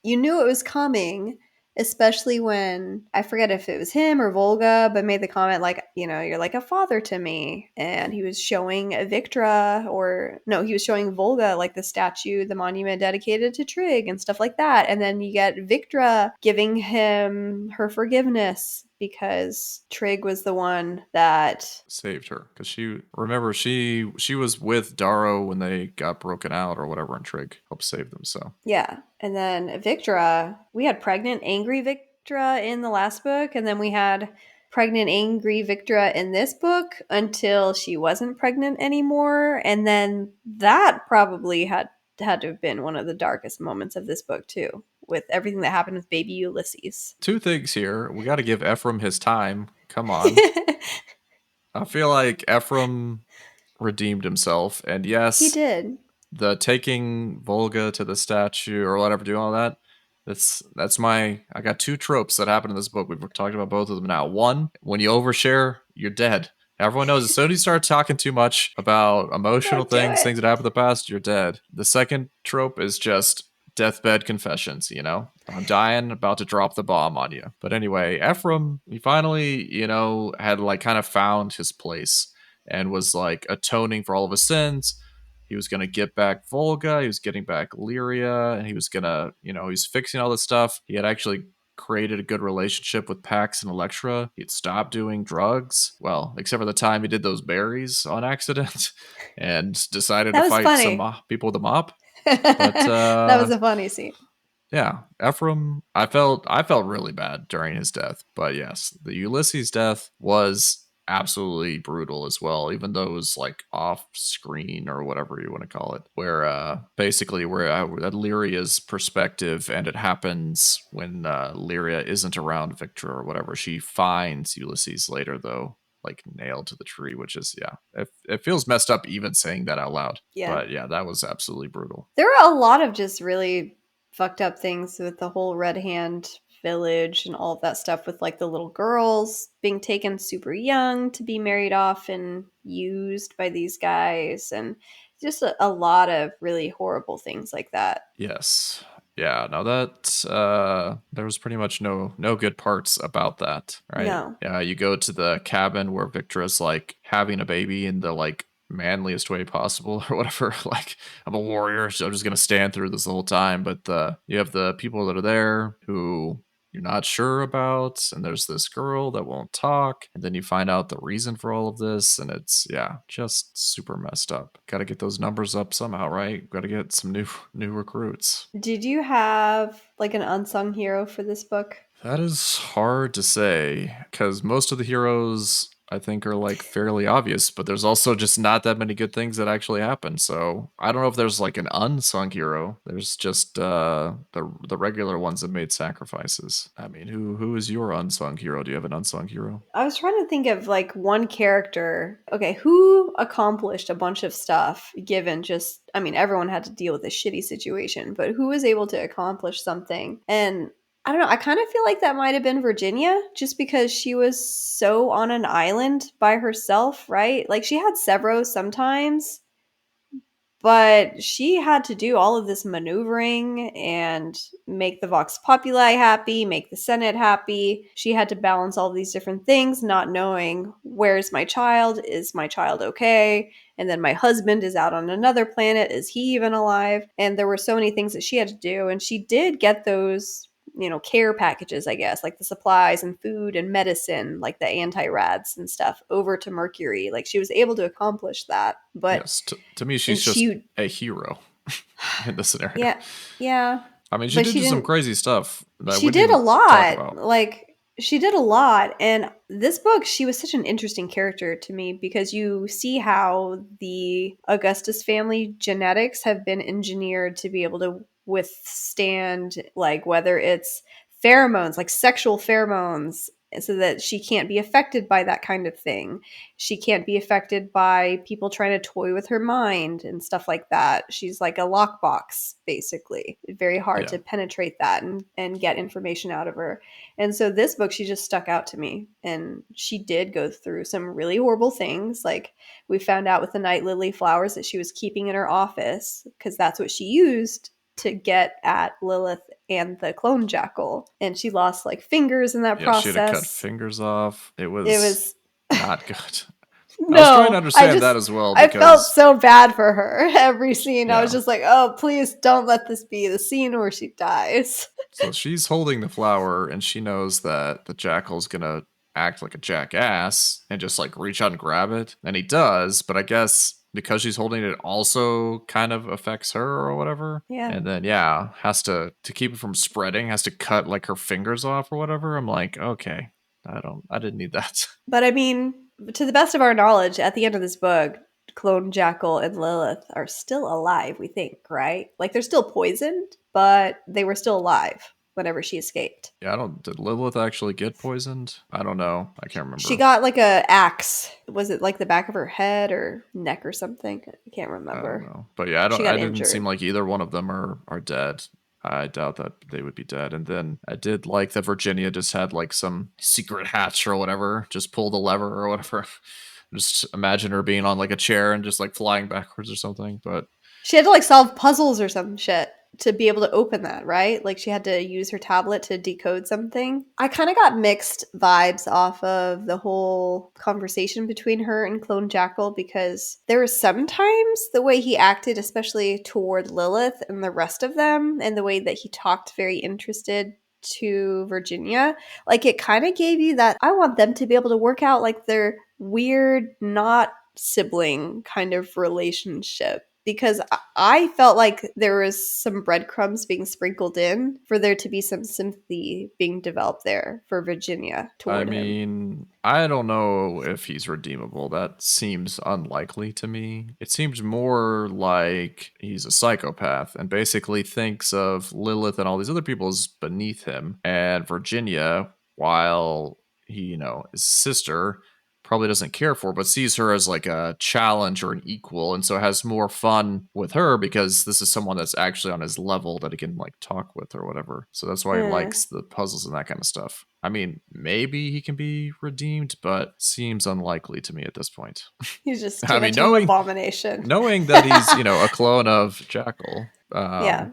you knew it was coming, especially when I forget if it was him or Volga, but made the comment like, you're like a father to me. And he was showing Victra, or no, he was showing Volga like the statue, the monument dedicated to Trig and stuff like that. And then you get Victra giving him her forgiveness because Trig was the one that Saved her. Because she was with Darrow when they got broken out or whatever, and Trig helped save them, so. yeah. And then Victra, we had pregnant, angry Victra in the last book, and then we had pregnant, angry Victra in this book until she wasn't pregnant anymore. And then that probably had to have been one of the darkest moments of this book too, with everything that happened with baby Ulysses. Two things here. We got to give Ephraim his time. Come on. I feel like Ephraim redeemed himself, and He yes, did. the taking Volga to the statue or whatever, doing all that. That's my. I got two tropes that happen in this book. We've talked about both of them now. One, when you overshare, you're dead. Everyone knows as soon as you start talking too much about emotional Don't do things, it. things that happened in the past, you're dead. The second trope is just deathbed confessions, I'm dying, about to drop the bomb on you. But anyway, Ephraim, he finally, had like kind of found his place and was like atoning for all of his sins. He was going to get back Volga. He was getting back Lyria. And he was going to, he was fixing all this stuff. He had actually created a good relationship with Pax and Electra. He'd stopped doing drugs. Well, except for the time he did those berries on accident and decided That to was fight funny. some people with a mop. That was a funny scene. Yeah, Ephraim, I felt really bad during his death, but yes, the Ulysses death was absolutely brutal as well, even though it was like off screen or whatever you want to call it, where basically we're at Lyria's perspective, and it happens when Lyria isn't around Victra or whatever. She finds Ulysses later though, like nailed to the tree, which is it feels messed up even saying that out loud. Yeah. But yeah, that was absolutely brutal. There are a lot of just really fucked up things with the whole Red Hand village and all of that stuff, with like the little girls being taken super young to be married off and used by these guys, and just a lot of really horrible things like that. Yes. Yeah, no, that there was pretty much no good parts about that, right? No. Yeah, you go to the cabin where Victra's like having a baby in the like manliest way possible or whatever. Like, I'm a warrior, so I'm just gonna stand through this the whole time. But you have the people that are there who you're not sure about, and there's this girl that won't talk, and then you find out the reason for all of this, and it's just super messed up. Got to get those numbers up somehow, right? Got to get some new recruits. Did you have like an unsung hero for this book? That is hard to say because most of the heroes I think are like fairly obvious, but there's also just not that many good things that actually happen. So I don't know if there's like an unsung hero. There's just the regular ones that made sacrifices. I mean, who is your unsung hero? Do you have an unsung hero? I was trying to think of like one character. Okay, who accomplished a bunch of stuff given just, I mean, everyone had to deal with a shitty situation, but who was able to accomplish something? And I don't know, I kind of feel like that might have been Virginia just because she was so on an island by herself, right? Like she had Severo sometimes, but she had to do all of this maneuvering and make the Vox Populi happy, make the Senate happy. She had to balance all these different things, not knowing where's my child? Is my child okay? And then my husband is out on another planet. Is he even alive? And there were so many things that she had to do. And she did get those, care packages, I guess, like the supplies and food and medicine, like the anti-rads and stuff over to Mercury. Like she was able to accomplish that. But Yes, to me, and she's just she a hero in this scenario. yeah, yeah. I mean, she But did she do some didn't crazy stuff that we she didn't did a even talk lot. about. Like she did a lot and this book she was such an interesting character to me because you see how the Augustus family genetics have been engineered to be able to withstand like whether it's pheromones, like sexual pheromones so that she can't be affected by that kind of thing. She can't be affected by people trying to toy with her mind and stuff like that. She's like a lockbox, basically. Very hard Yeah. to penetrate that and get information out of her. And so this book, she just stuck out to me. And she did go through some really horrible things. Like we found out with the night lily flowers that she was keeping in her office because that's what she used to get at Lilith and the clone jackal. And she lost like fingers in that Yeah, she had to cut process. fingers off. It It was was not good. I was trying to no, understand that as well I felt because so bad for her every scene. I was yeah. just like, oh, please don't let this be the scene where she dies. So she's holding the flower and she knows that the jackal's gonna act like a jackass and just like reach out and grab it. And he does, but I guess because she's holding it also kind of affects her or whatever. Yeah. And then yeah, has to keep it from spreading, has to cut like her fingers off or whatever. I'm like, okay. I didn't need that. But I mean, to the best of our knowledge, at the end of this book, Clone Jackal and Lilith are still alive, we think, right? Like they're still poisoned, but they were still alive whenever she escaped. Yeah, did Lilith actually get poisoned? I don't know. I can't She remember. got like a axe. Was it like the back of her head or neck or something? I can't I don't remember. know. But yeah, She I got didn't seem injured. like either one of them are dead. I doubt that they would be dead. And then I did like that Virginia just had like some secret hatch or whatever, just pull the lever or whatever. Just imagine her being on like a chair and just like flying backwards or something. But She had to like solve puzzles or some shit to be able to open that, right? Like she had to use her tablet to decode something. I kind of got mixed vibes off of the whole conversation between her and Clone Jackal because there were sometimes the way he acted, especially toward Lilith and the rest of them, and the way that he talked very interested to Virginia, like it kind of gave you that I want them to be able to work out like their weird, not sibling kind of relationship because I felt like there was some breadcrumbs being sprinkled in for there to be some sympathy being developed there for Virginia I toward him. mean, I don't know if he's redeemable. That seems unlikely to me. It seems more like he's a psychopath and basically thinks of Lilith and all these other people as beneath him. And Virginia, while he, his sister, probably doesn't care for, but sees her as like a challenge or an equal, and so has more fun with her because this is someone that's actually on his level that he can like talk with or whatever. So that's why he Eh, likes the puzzles and that kind of stuff. I mean, maybe he can be redeemed, but seems unlikely to me at this point. he's just I give it mean, to Abomination. knowing that he's a clone of Jackal, Yeah,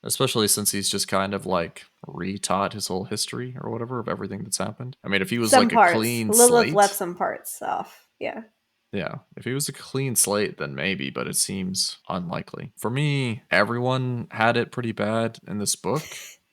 especially since he's just kind of like retaught his whole history or whatever of everything that's happened. I mean, if he was some like a parts. clean Lilith left slate, some parts off. Yeah. yeah, if he was a clean slate, then maybe, but it seems unlikely. For me, everyone had it pretty bad in this book,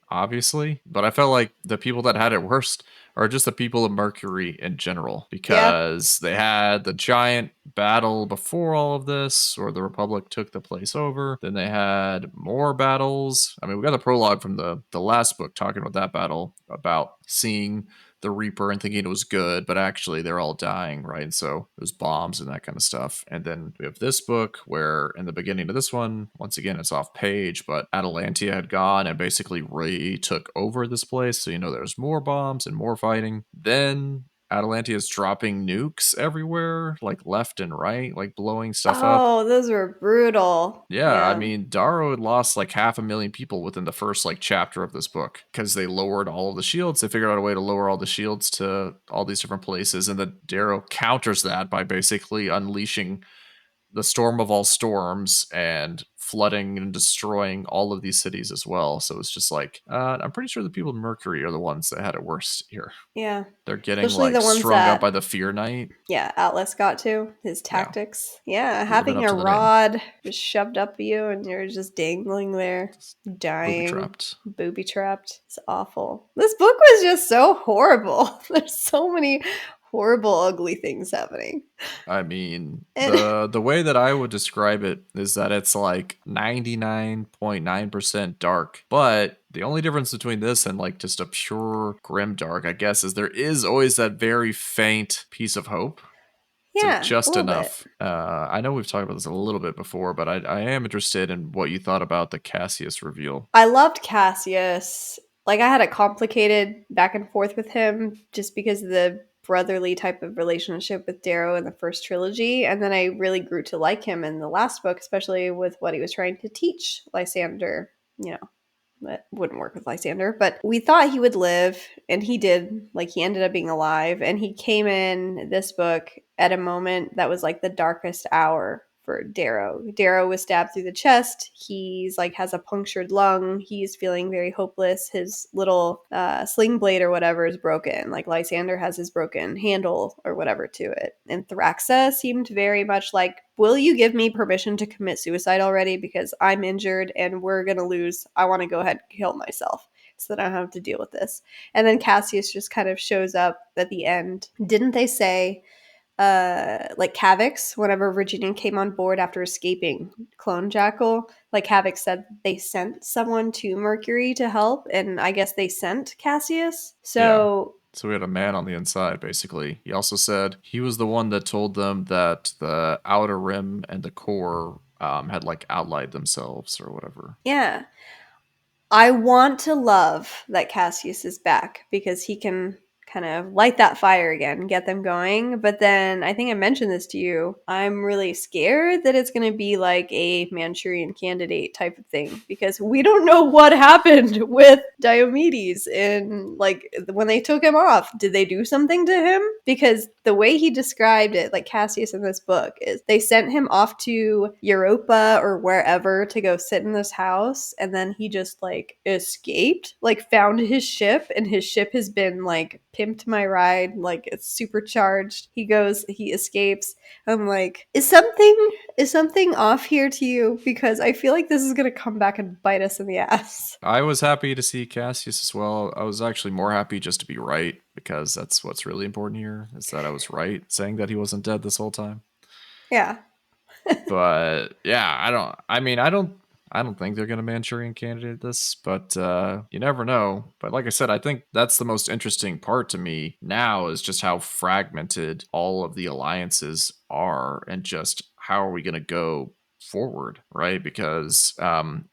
obviously, but I felt like the people that had it worst are just the people of Mercury in general, Yeah. because they had the giant battle before all of this, or the Republic took the place over. Then they had more battles. I mean, we got the prologue from the last book talking about that battle, about seeing the Reaper and thinking it was good, but actually they're all dying, right? And so there's bombs and that kind of stuff. And then we have this book where in the beginning of this one, once again, it's off page, but Atalantia had gone and basically took over this place. So, there's more bombs and more fighting. Then Atalantia is dropping nukes everywhere, like left and right, like blowing stuff up. Oh, those were brutal. Yeah, I mean, Darrow had lost like 500,000 people within the first like chapter of this book because they lowered all of the shields. They figured out a way to lower all the shields to all these different places, and then Darrow counters that by basically unleashing the storm of all storms and flooding and destroying all of these cities as well. So it's just like, I'm pretty sure the people of Mercury are the ones that had it worse here. Yeah. They're getting Especially the ones strung that, up by the Fear Knight. Yeah, Atlas got to. His tactics. Yeah, Living having up a to the name. rod just shoved up you and you're just dangling there, dying. Booby-trapped. Booby-trapped. It's awful. This book was just so horrible. There's so many horrible, ugly things happening. I mean, the way that I would describe it is that it's like 99.9% dark. But the only difference between this and like just a pure grim dark, I guess, is there is always that very faint piece of hope. Yeah, just a enough. I know we've talked about this a little bit before, but I am interested in what you thought about the Cassius reveal. I loved Cassius. Like, I had a complicated back and forth with him just because of the brotherly type of relationship with Darrow in the first trilogy, and then I really grew to like him in the last book, especially with what he was trying to teach Lysander. That wouldn't work with Lysander, but we thought he would live, and he did. Like, he ended up being alive, and he came in this book at a moment that was like the darkest hour for Darrow. Darrow was stabbed through the chest. He's like has a punctured lung. He's feeling very hopeless. His little sling blade or whatever is broken. Like Lysander has his broken handle or whatever to it. And Thraxa seemed very much like, will you give me permission to commit suicide already? Because I'm injured and we're going to lose. I want to go ahead and kill myself so that I don't have to deal with this. And then Cassius just kind of shows up at the end. Didn't they say like Cavix, whenever Virginia came on board after escaping Clone Jackal, like Cavix said they sent someone to Mercury to help, and I guess they sent Cassius. So we had a man on the inside, basically. He also said he was the one that told them that the outer rim and the core had like outlined themselves or whatever. Yeah. I want to love that Cassius is back because he can kind of light that fire again, get them going. But then I think I mentioned this to you. I'm really scared that it's going to be like a Manchurian Candidate type of thing because we don't know what happened with Diomedes in like when they took him off. Did they do something to him? Because the way he described it, like Cassius in this book, is they sent him off to Europa or wherever to go sit in this house, and then he just like escaped, like found his ship, and his ship has been like pimped my ride, like it's supercharged. He escapes. I'm like, is something off here to you? Because I feel like this is gonna come back and bite us in the ass. I was happy to see Cassius as well. I was actually more happy just to be right, because that's what's really important here, is that I was right saying that he wasn't dead this whole time. Yeah. But yeah, I don't think they're going to Manchurian Candidate this, but you never know. But like I said, I think that's the most interesting part to me now, is just how fragmented all of the alliances are, and just how are we going to go forward, right? Because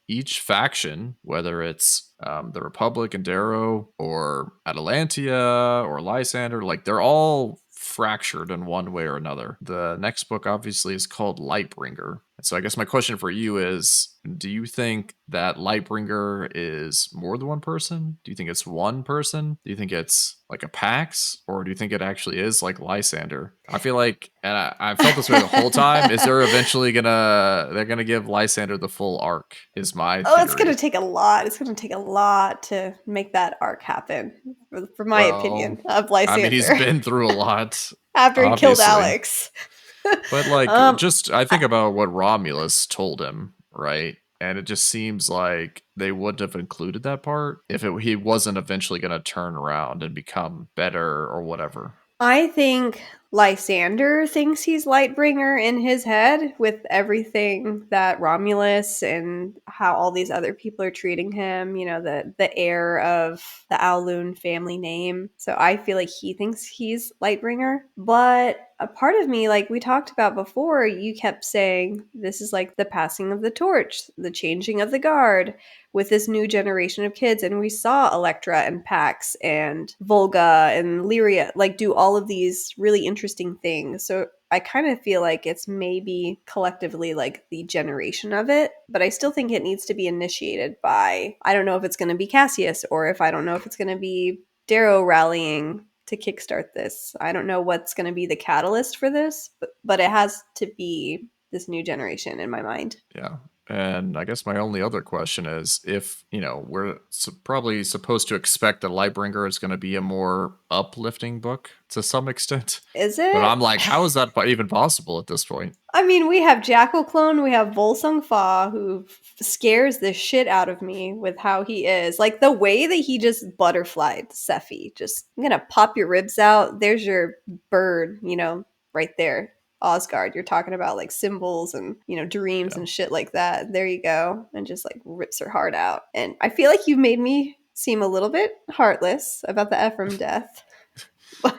each faction, whether it's the Republic and Darrow, or Atalantia or Lysander, like they're all fractured in one way or another. The next book obviously is called Lightbringer. So I guess my question for you is, do you think that Lightbringer is more than one person? Do you think it's one person? Do you think it's like a Pax? Or do you think it actually is like Lysander? I feel like, and I felt this way the whole time, is they're eventually they're gonna give Lysander the full arc, is my theory. It's gonna take a lot. It's gonna take a lot to make that arc happen, for my opinion, of Lysander. I mean, he's been through a lot. After he killed Alex. But like, I think about what Romulus told him, right? And it just seems like they wouldn't have included that part if he wasn't eventually going to turn around and become better or whatever. I think Lysander thinks he's Lightbringer in his head with everything that Romulus and how all these other people are treating him, you know, the heir of the Owloon family name. So I feel like he thinks he's Lightbringer. But a part of me, like we talked about before, you kept saying this is like the passing of the torch, the changing of the guard with this new generation of kids. And we saw Electra and Pax and Volga and Lyria like do all of these really interesting things. So I kind of feel like it's maybe collectively like the generation of it, but I still think it needs to be initiated by, I don't know if it's going to be Cassius or if I don't know if it's going to be Darrow rallying to kickstart this. I don't know what's going to be the catalyst for this, but it has to be this new generation in my mind. Yeah. And I guess my only other question is if, we're probably supposed to expect that Lightbringer is going to be a more uplifting book to some extent. Is it? But I'm like, how is that even possible at this point? I mean, we have Jackal Clone, we have Volsung Fa, who scares the shit out of me with how he is. Like, the way that he just butterflied Sephi. Just, I'm gonna pop your ribs out. There's your bird, right there. Osgard, you're talking about, like, symbols and, dreams and shit like that. There you go. And just, like, rips her heart out. And I feel like you made me seem a little bit heartless about the Ephraim death. But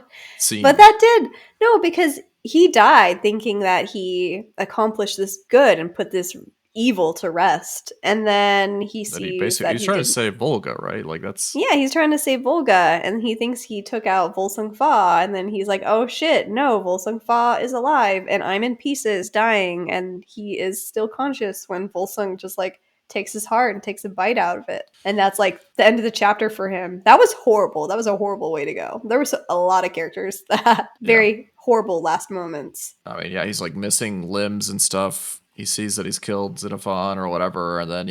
that did. No, because he died thinking that he accomplished this good and put this evil to rest. And then he sees that he's trying to save Volga, right? Like that's... Yeah, he's trying to save Volga, and he thinks he took out Volsung Fa, and then he's like, oh shit, no, Volsung Fa is alive, and I'm in pieces, dying, and he is still conscious when Volsung just, like, takes his heart and takes a bite out of it. And that's like the end of the chapter for him. That was horrible. That was a horrible way to go. There was a lot of characters that had very horrible last moments. I mean, yeah, he's like missing limbs and stuff. He sees that he's killed Xenophon or whatever, and then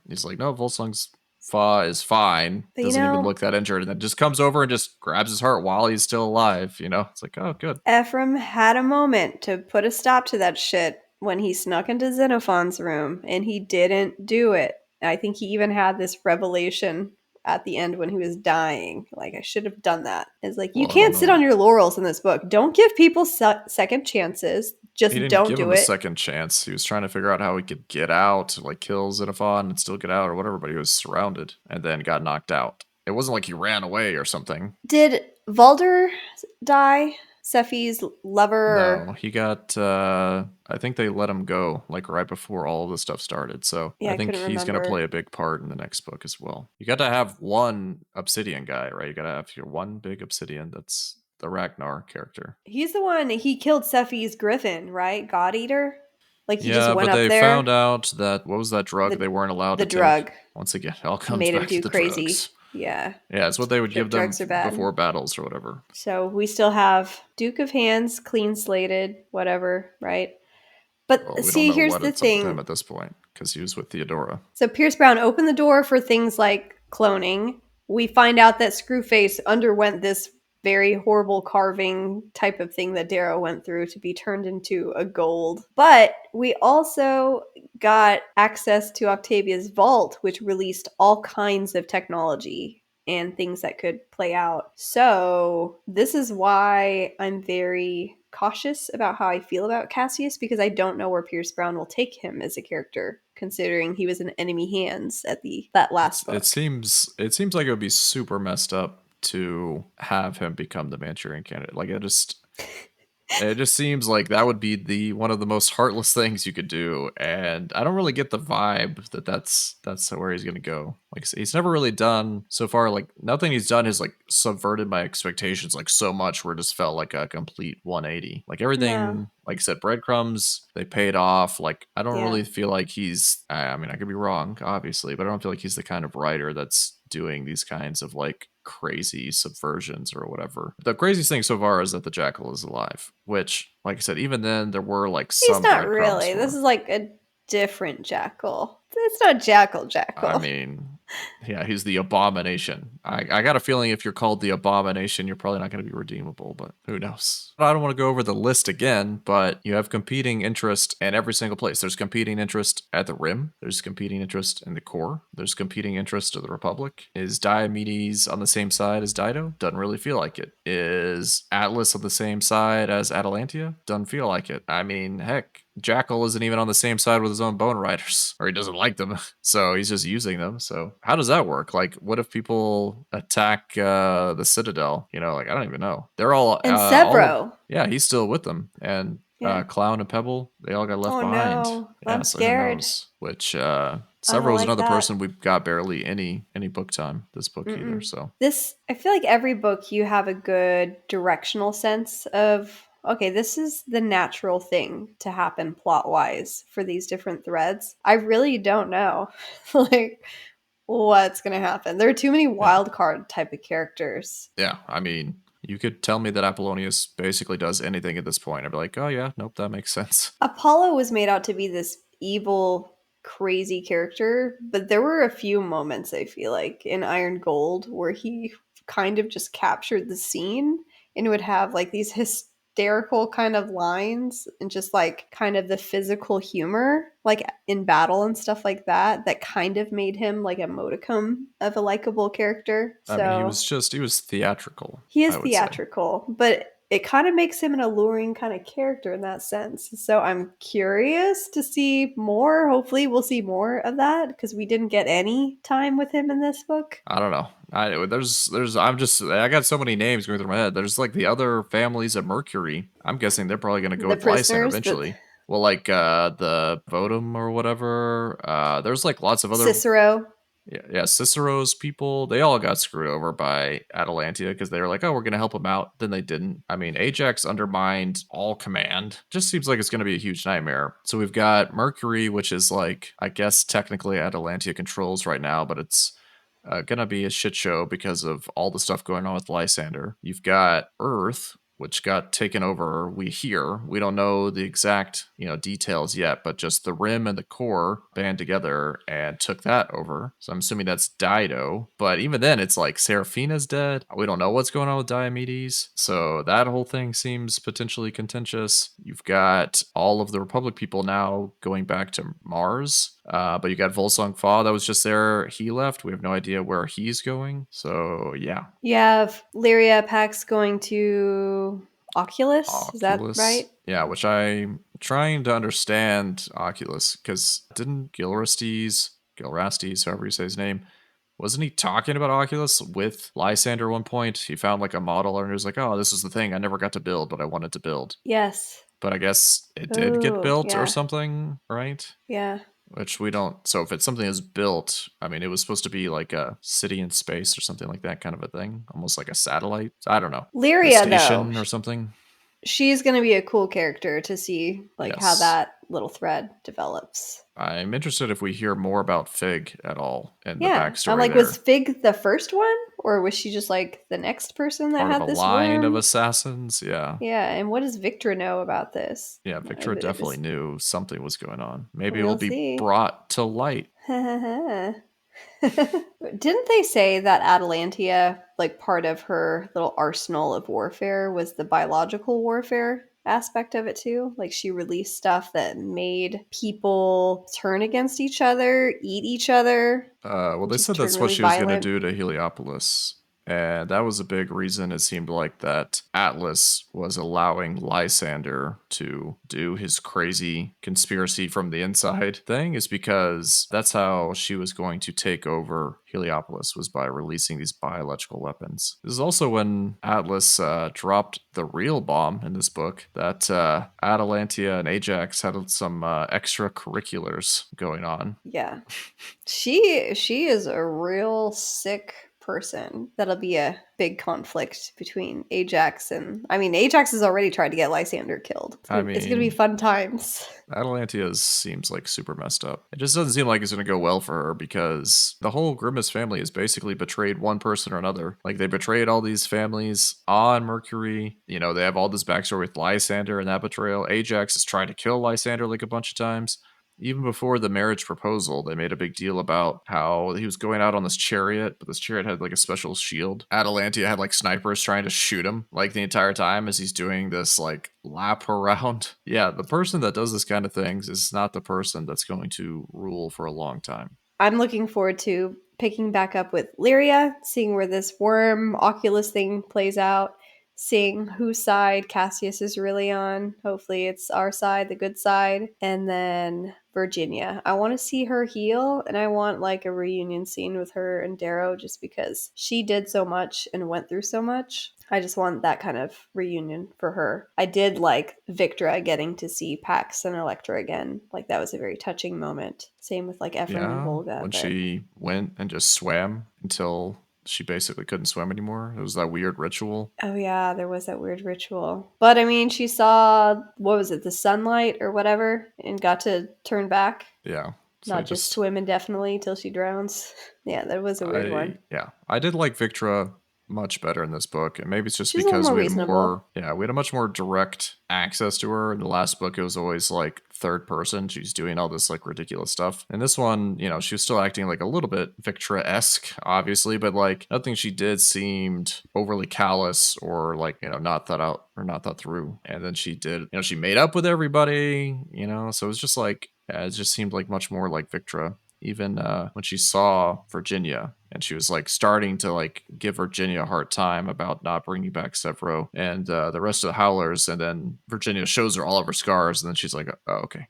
he's like, no, Volsung's Fa is fine. But, doesn't even look that injured, and then just comes over and just grabs his heart while he's still alive, It's like, oh, good. Ephraim had a moment to put a stop to that shit when he snuck into Xenophon's room, and he didn't do it. I think he even had this revelation at the end when he was dying. Like, I should have done that. It's like, you can't sit on your laurels in this book. Don't give people second chances. Just don't do it. He didn't give him a second chance. He was trying to figure out how he could get out, like kill Xenophon and still get out or whatever, but he was surrounded and then got knocked out. It wasn't like he ran away or something. Did Valder die? Sephi's lover? No, he got, I think they let him go, like, right before all of this stuff started. So I think he's going to play a big part in the next book as well. You got to have one Obsidian guy, right? You got to have your one big Obsidian that's the Ragnar character. He's the one, he killed Sephi's griffin, right? God Eater? Like, he just went up there. Yeah, but they found out that, what was that drug they weren't allowed to take? The drug. Once again, it all comes made back him do to the crazy. Drugs. Yeah. Yeah, it's what they would give them before battles or whatever. So we still have Duke of Hands, clean slated, whatever, right? But see, here's the thing. Up with him at this point, because he was with Theodora. So Pierce Brown opened the door for things like cloning. We find out that Screwface underwent this very horrible carving type of thing that Darrow went through to be turned into a gold. But we also got access to Octavia's vault, which released all kinds of technology and things that could play out. So this is why I'm very cautious about how I feel about Cassius, because I don't know where Pierce Brown will take him as a character, considering he was in enemy hands at that last book. It seems like it would be super messed up to have him become the Manchurian Candidate. Like, it just seems like that would be one of the most heartless things you could do, and I don't really get the vibe that that's where he's gonna go. Like, he's never really done so far. Like, nothing he's done has like subverted my expectations like so much, where it just felt like a complete 180. Like, everything, like I said, breadcrumbs, they paid off. Like, I don't really feel like he's. I mean, I could be wrong, obviously, but I don't feel like he's the kind of writer that's doing these kinds of like crazy subversions or whatever. The craziest thing so far is that the Jackal is alive, which, like I said, even then there were like some. He's not really. This is like a different Jackal. It's not Jackal. I mean, Yeah, he's the Abomination. I got a feeling if you're called the Abomination, you're probably not going to be redeemable, but who knows? I don't want to go over the list again, but you have competing interest in every single place. There's competing interest at the Rim. There's competing interest in the core. There's competing interest of the Republic. Is Diomedes on the same side as Dido? Doesn't really feel like it. Is Atlas on the same side as Atalantia? Doesn't feel like it. I mean, heck, Jackal isn't even on the same side with his own bone riders, or he doesn't like them, so he's just using them. So how does that work? Like, what if people attack the Citadel? You know, like I don't even know. They're And all of, Severo. yeah, he's still with them, and Yeah. Clown and Pebble, they all got left Oh behind. no, Yeah, I'm so who scared. knows? Which I don't Severo's like another that. person we've got barely any book time this book either. So This, I feel like every book you have a good directional sense of, okay, this is the natural thing to happen plot wise for these different threads. I really don't know like what's gonna happen. There are too many wild card type of characters. yeah, I mean, you could tell me that Apollonius basically does anything at this point. I'd be like, oh yeah, nope, that makes sense. Apollo was made out to be this evil, crazy character, but there were a few moments I feel like in Iron Gold where he kind of just captured the scene and would have like these hysterical kind of lines and just like kind of the physical humor, like in battle and stuff like that, that kind of made him like a modicum of a likable character. I mean, he So was theatrical. he is I would say. theatrical, but it kind of makes him an alluring kind of character in that sense. So I'm curious to see more. Hopefully, we'll see more of that because we didn't get any time with him in this book. I don't know. I got so many names going through my head. There's like the other families at Mercury. I'm guessing they're probably gonna go The with Lysander prisoners, eventually. Well, like the Votum or whatever. There's like lots of other Cicero. yeah, Cicero's people, they all got screwed over by Atalantia because they were like, oh, we're going to help them out. Then they didn't. I mean, Ajax undermined all command. Just seems like it's going to be a huge nightmare. So we've got Mercury, which is like, I guess technically Atalantia controls right now, but it's going to be a shit show because of all the stuff going on with Lysander. You've got Earth, which got taken over. We don't know the exact details yet, but just the Rim and the core band together and took that over. So I'm assuming that's Dido, but even then it's like Seraphina's dead. We don't know what's going on with Diomedes, so that whole thing seems potentially contentious. You've got all of the Republic people now going back to Mars, but you got Volsung Fa that was just there. He left. We have no idea where he's going. So yeah. You have Lyria Pax going to Oculus. Is that Oculus. right? Yeah, which I'm trying to understand Oculus, because didn't Gilrastes, however you say his name, wasn't he talking about Oculus with Lysander at one point? He found like a model and he was like, oh, this is the thing I never got to build, but I wanted to build. Yes. But I guess it did get Oh, built yeah. or something, right? Yeah. Which we don't. So if it's something that's built, I mean, it was supposed to be like a city in space or something like that kind of a thing, almost like a satellite. I don't know. Lyria, A station though, or something. she's going to be a cool character to see like how Yes. that little thread develops. I'm interested if we hear more about Fig at all in the Yeah. backstory. I'm like, there. was Fig the first one? Or was she just like the next person that Part had of a this line worm? of assassins? Yeah. Yeah, and what does Victor know about this? Yeah, Victor definitely knew something was going on. Maybe We'll it'll be see. brought to light. Didn't they say that Atalantia, like part of her little arsenal of warfare, was the biological warfare aspect of it too? Like she released stuff that made people turn against each other, eat each other. Well, they Just said turn that's what really she was going to violent. do to Heliopolis. And that was a big reason it seemed like that Atlas was allowing Lysander to do his crazy conspiracy from the inside thing, is because that's how she was going to take over Heliopolis, was by releasing these biological weapons. This is also when Atlas dropped the real bomb in this book, that Atalantia and Ajax had some extracurriculars going on. Yeah. She is a real sick person. That'll be a big conflict between Ajax and Ajax has already tried to get Lysander killed. It's gonna be fun times. Atalantia seems like super messed up. It just doesn't seem like it's going to go well for her, because the whole Grimace family has basically betrayed one person or another. Like, they betrayed all these families on Mercury. They have all this backstory with Lysander and that betrayal. Ajax has tried to kill Lysander like a bunch of times. even before the marriage proposal, they made a big deal about how he was going out on this chariot, but this chariot had like a special shield. Atalantia had like snipers trying to shoot him like the entire time as he's doing this like lap around. Yeah, the person that does this kind of things is not the person that's going to rule for a long time. I'm looking forward to picking back up with Lyria, seeing where this worm Oculus thing plays out, seeing whose side Cassius is really on. Hopefully it's our side, the good side. And then Virginia. I want to see her heal, and I want like a reunion scene with her and Darrow just because she did so much and went through so much. I just want that kind of reunion for her. I did like Victra getting to see Pax and Electra again. Like that was a very touching moment. Same with like Ephraim and Yeah, Volga. when But she went and just swam until she basically couldn't swim anymore. It was that weird ritual. oh yeah, there was that weird ritual. But I mean, she saw, what was it, the sunlight or whatever, and got to turn back. Yeah. So Not just swim indefinitely till she drowns. Yeah, that was a weird one. I did like Victra much better in this book, and maybe it's just She's a little because more we had reasonable. we had a much more direct access to her. In the last book, it was always like third person. She's doing all this like ridiculous stuff. In this one, you know, she was still acting like a little bit Victra-esque, obviously, but like nothing she did seemed overly callous or like, you know, not thought out or not thought through. And then she did, you know, she made up with everybody, you know, so it was just like, it just seemed like much more like Victra. Even when she saw Virginia and she was like starting to like give Virginia a hard time about not bringing back Severo and the rest of the Howlers, and then Virginia shows her all of her scars, and then she's like, "Oh, okay,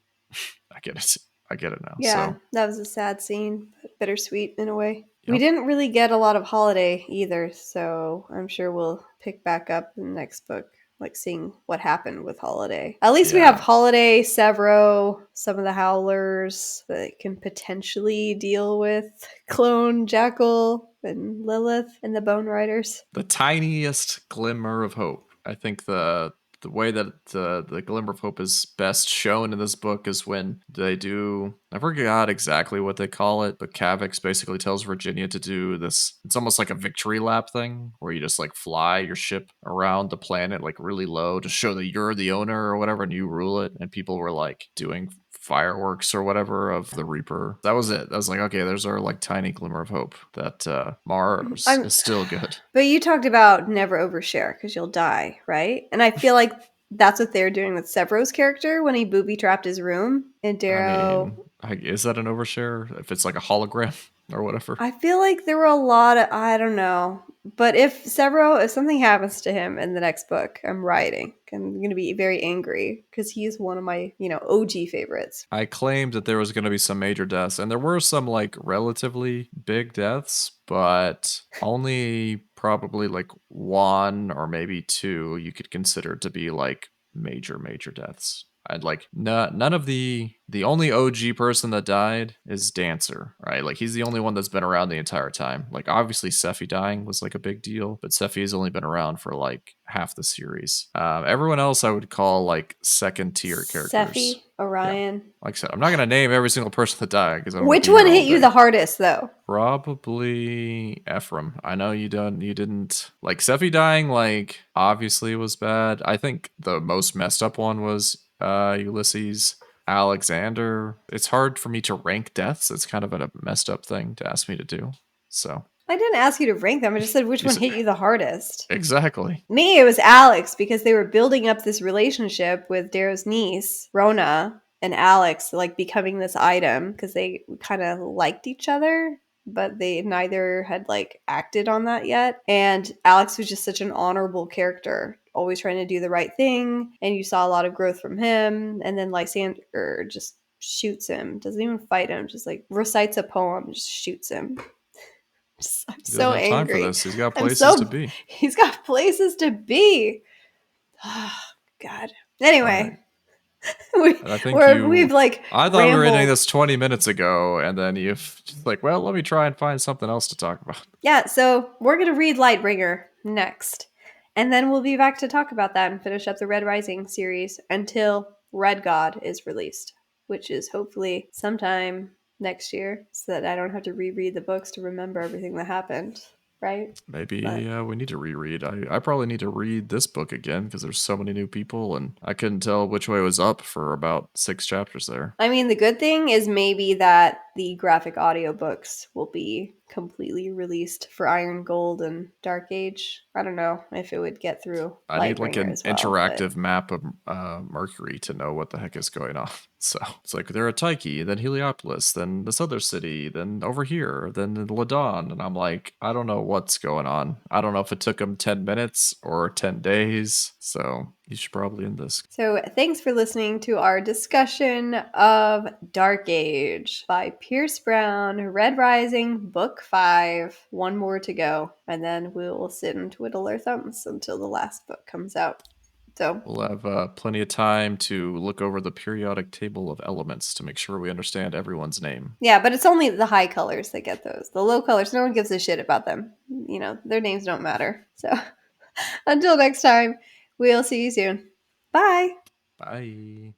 I get it. I get it now." Yeah, So, that was a sad scene, but bittersweet in a way. We yep, didn't really get a lot of Holiday either, so I'm sure we'll pick back up in the next book, like seeing what happened with Holiday. At least we have yeah, Holiday, Severo, some of the Howlers that can potentially deal with Clone, Jackal, and Lilith and the Bone Riders. the tiniest glimmer of hope. I think the way that the glimmer of hope is best shown in this book is when they do, I forgot exactly what they call it, but Kavix basically tells Virginia to do this. It's almost like a victory lap thing where you just like fly your ship around the planet like really low to show that you're the owner or whatever and you rule it. And people were like doing fireworks or whatever of the Reaper. That was it. I was like, okay, there's our like tiny glimmer of hope that Mars I'm, is still good. but you talked about never overshare because you'll die, right? And I feel like that's what they're doing with Severo's character when he booby trapped his room. And I Darrow, mean, is that an overshare? If it's like a hologram or whatever? I feel like there were a lot of, I don't know. But if something happens to him in the next book, I'm writing. I'm going to be very angry because he's one of my, OG favorites. I claimed that there was going to be some major deaths, and there were some like relatively big deaths, but only probably like one or maybe two you could consider to be like major deaths. I'd like none of the only OG person that died is Dancer, right? Like he's the only one that's been around the entire time. Like obviously Sephi dying was like a big deal, but Sephi has only been around for like half the series. Everyone else I would call like second tier characters. Sephi, Yeah, Orion. like I said, I'm not gonna name every single person that died because I don't want Which to be one here all hit you day. the hardest, though? Probably Ephraim. I know you didn't like Sephi dying, like obviously was bad. I think the most messed up one was Ulysses. Alexander. It's hard for me to rank deaths. It's kind of a messed up thing to ask me to do. So I didn't ask you to rank them. I just said which one hit you the hardest. exactly. Me, it was Alex because they were building up this relationship with Darrow's niece, Rona, and Alex, like becoming this item because they kind of liked each other, but they neither had like acted on that yet. And Alex was just such an honorable character, always trying to do the right thing. And you saw a lot of growth from him. And then Lysander just shoots him, doesn't even fight him, just like recites a poem, just shoots him. I'm He doesn't so have time for angry. this. He's got I'm places to so be. He's got places to be. Oh, God. All right. Anyway, And I think we've like I thought we were ending rambled. this 20 minutes ago, and then you've just like, well, let me try and find something else to talk about. Yeah, so we're gonna read Lightbringer next, and then we'll be back to talk about that and finish up the Red Rising series until Red God is released, which is hopefully sometime next year, so that I don't have to reread the books to remember everything that happened. right? Maybe we need to reread. I probably need to read this book again because there's so many new people and I couldn't tell which way was up for about 6 chapters there. I mean, the good thing is maybe that the graphic audiobooks will be completely released for Iron Gold and Dark Age. I don't know if it would get through I need like Lightbringer an as well. interactive map of Mercury to know what the heck is going on. So it's like they're at Tyche, then Heliopolis, then this other city, then over here, then Ladon. And I'm like, I don't know what's going on. I don't know if it took them 10 minutes or 10 days. So you should probably end this. So thanks for listening to our discussion of Dark Age by Pierce Brown, Red Rising, Book 5. One more to go, and then we'll sit and twiddle our thumbs until the last book comes out. So we'll have plenty of time to look over the periodic table of elements to make sure we understand everyone's name. Yeah, but it's only the high colors that get those. The low colors, no one gives a shit about them. Their names don't matter. So until next time, we'll see you soon. Bye. Bye.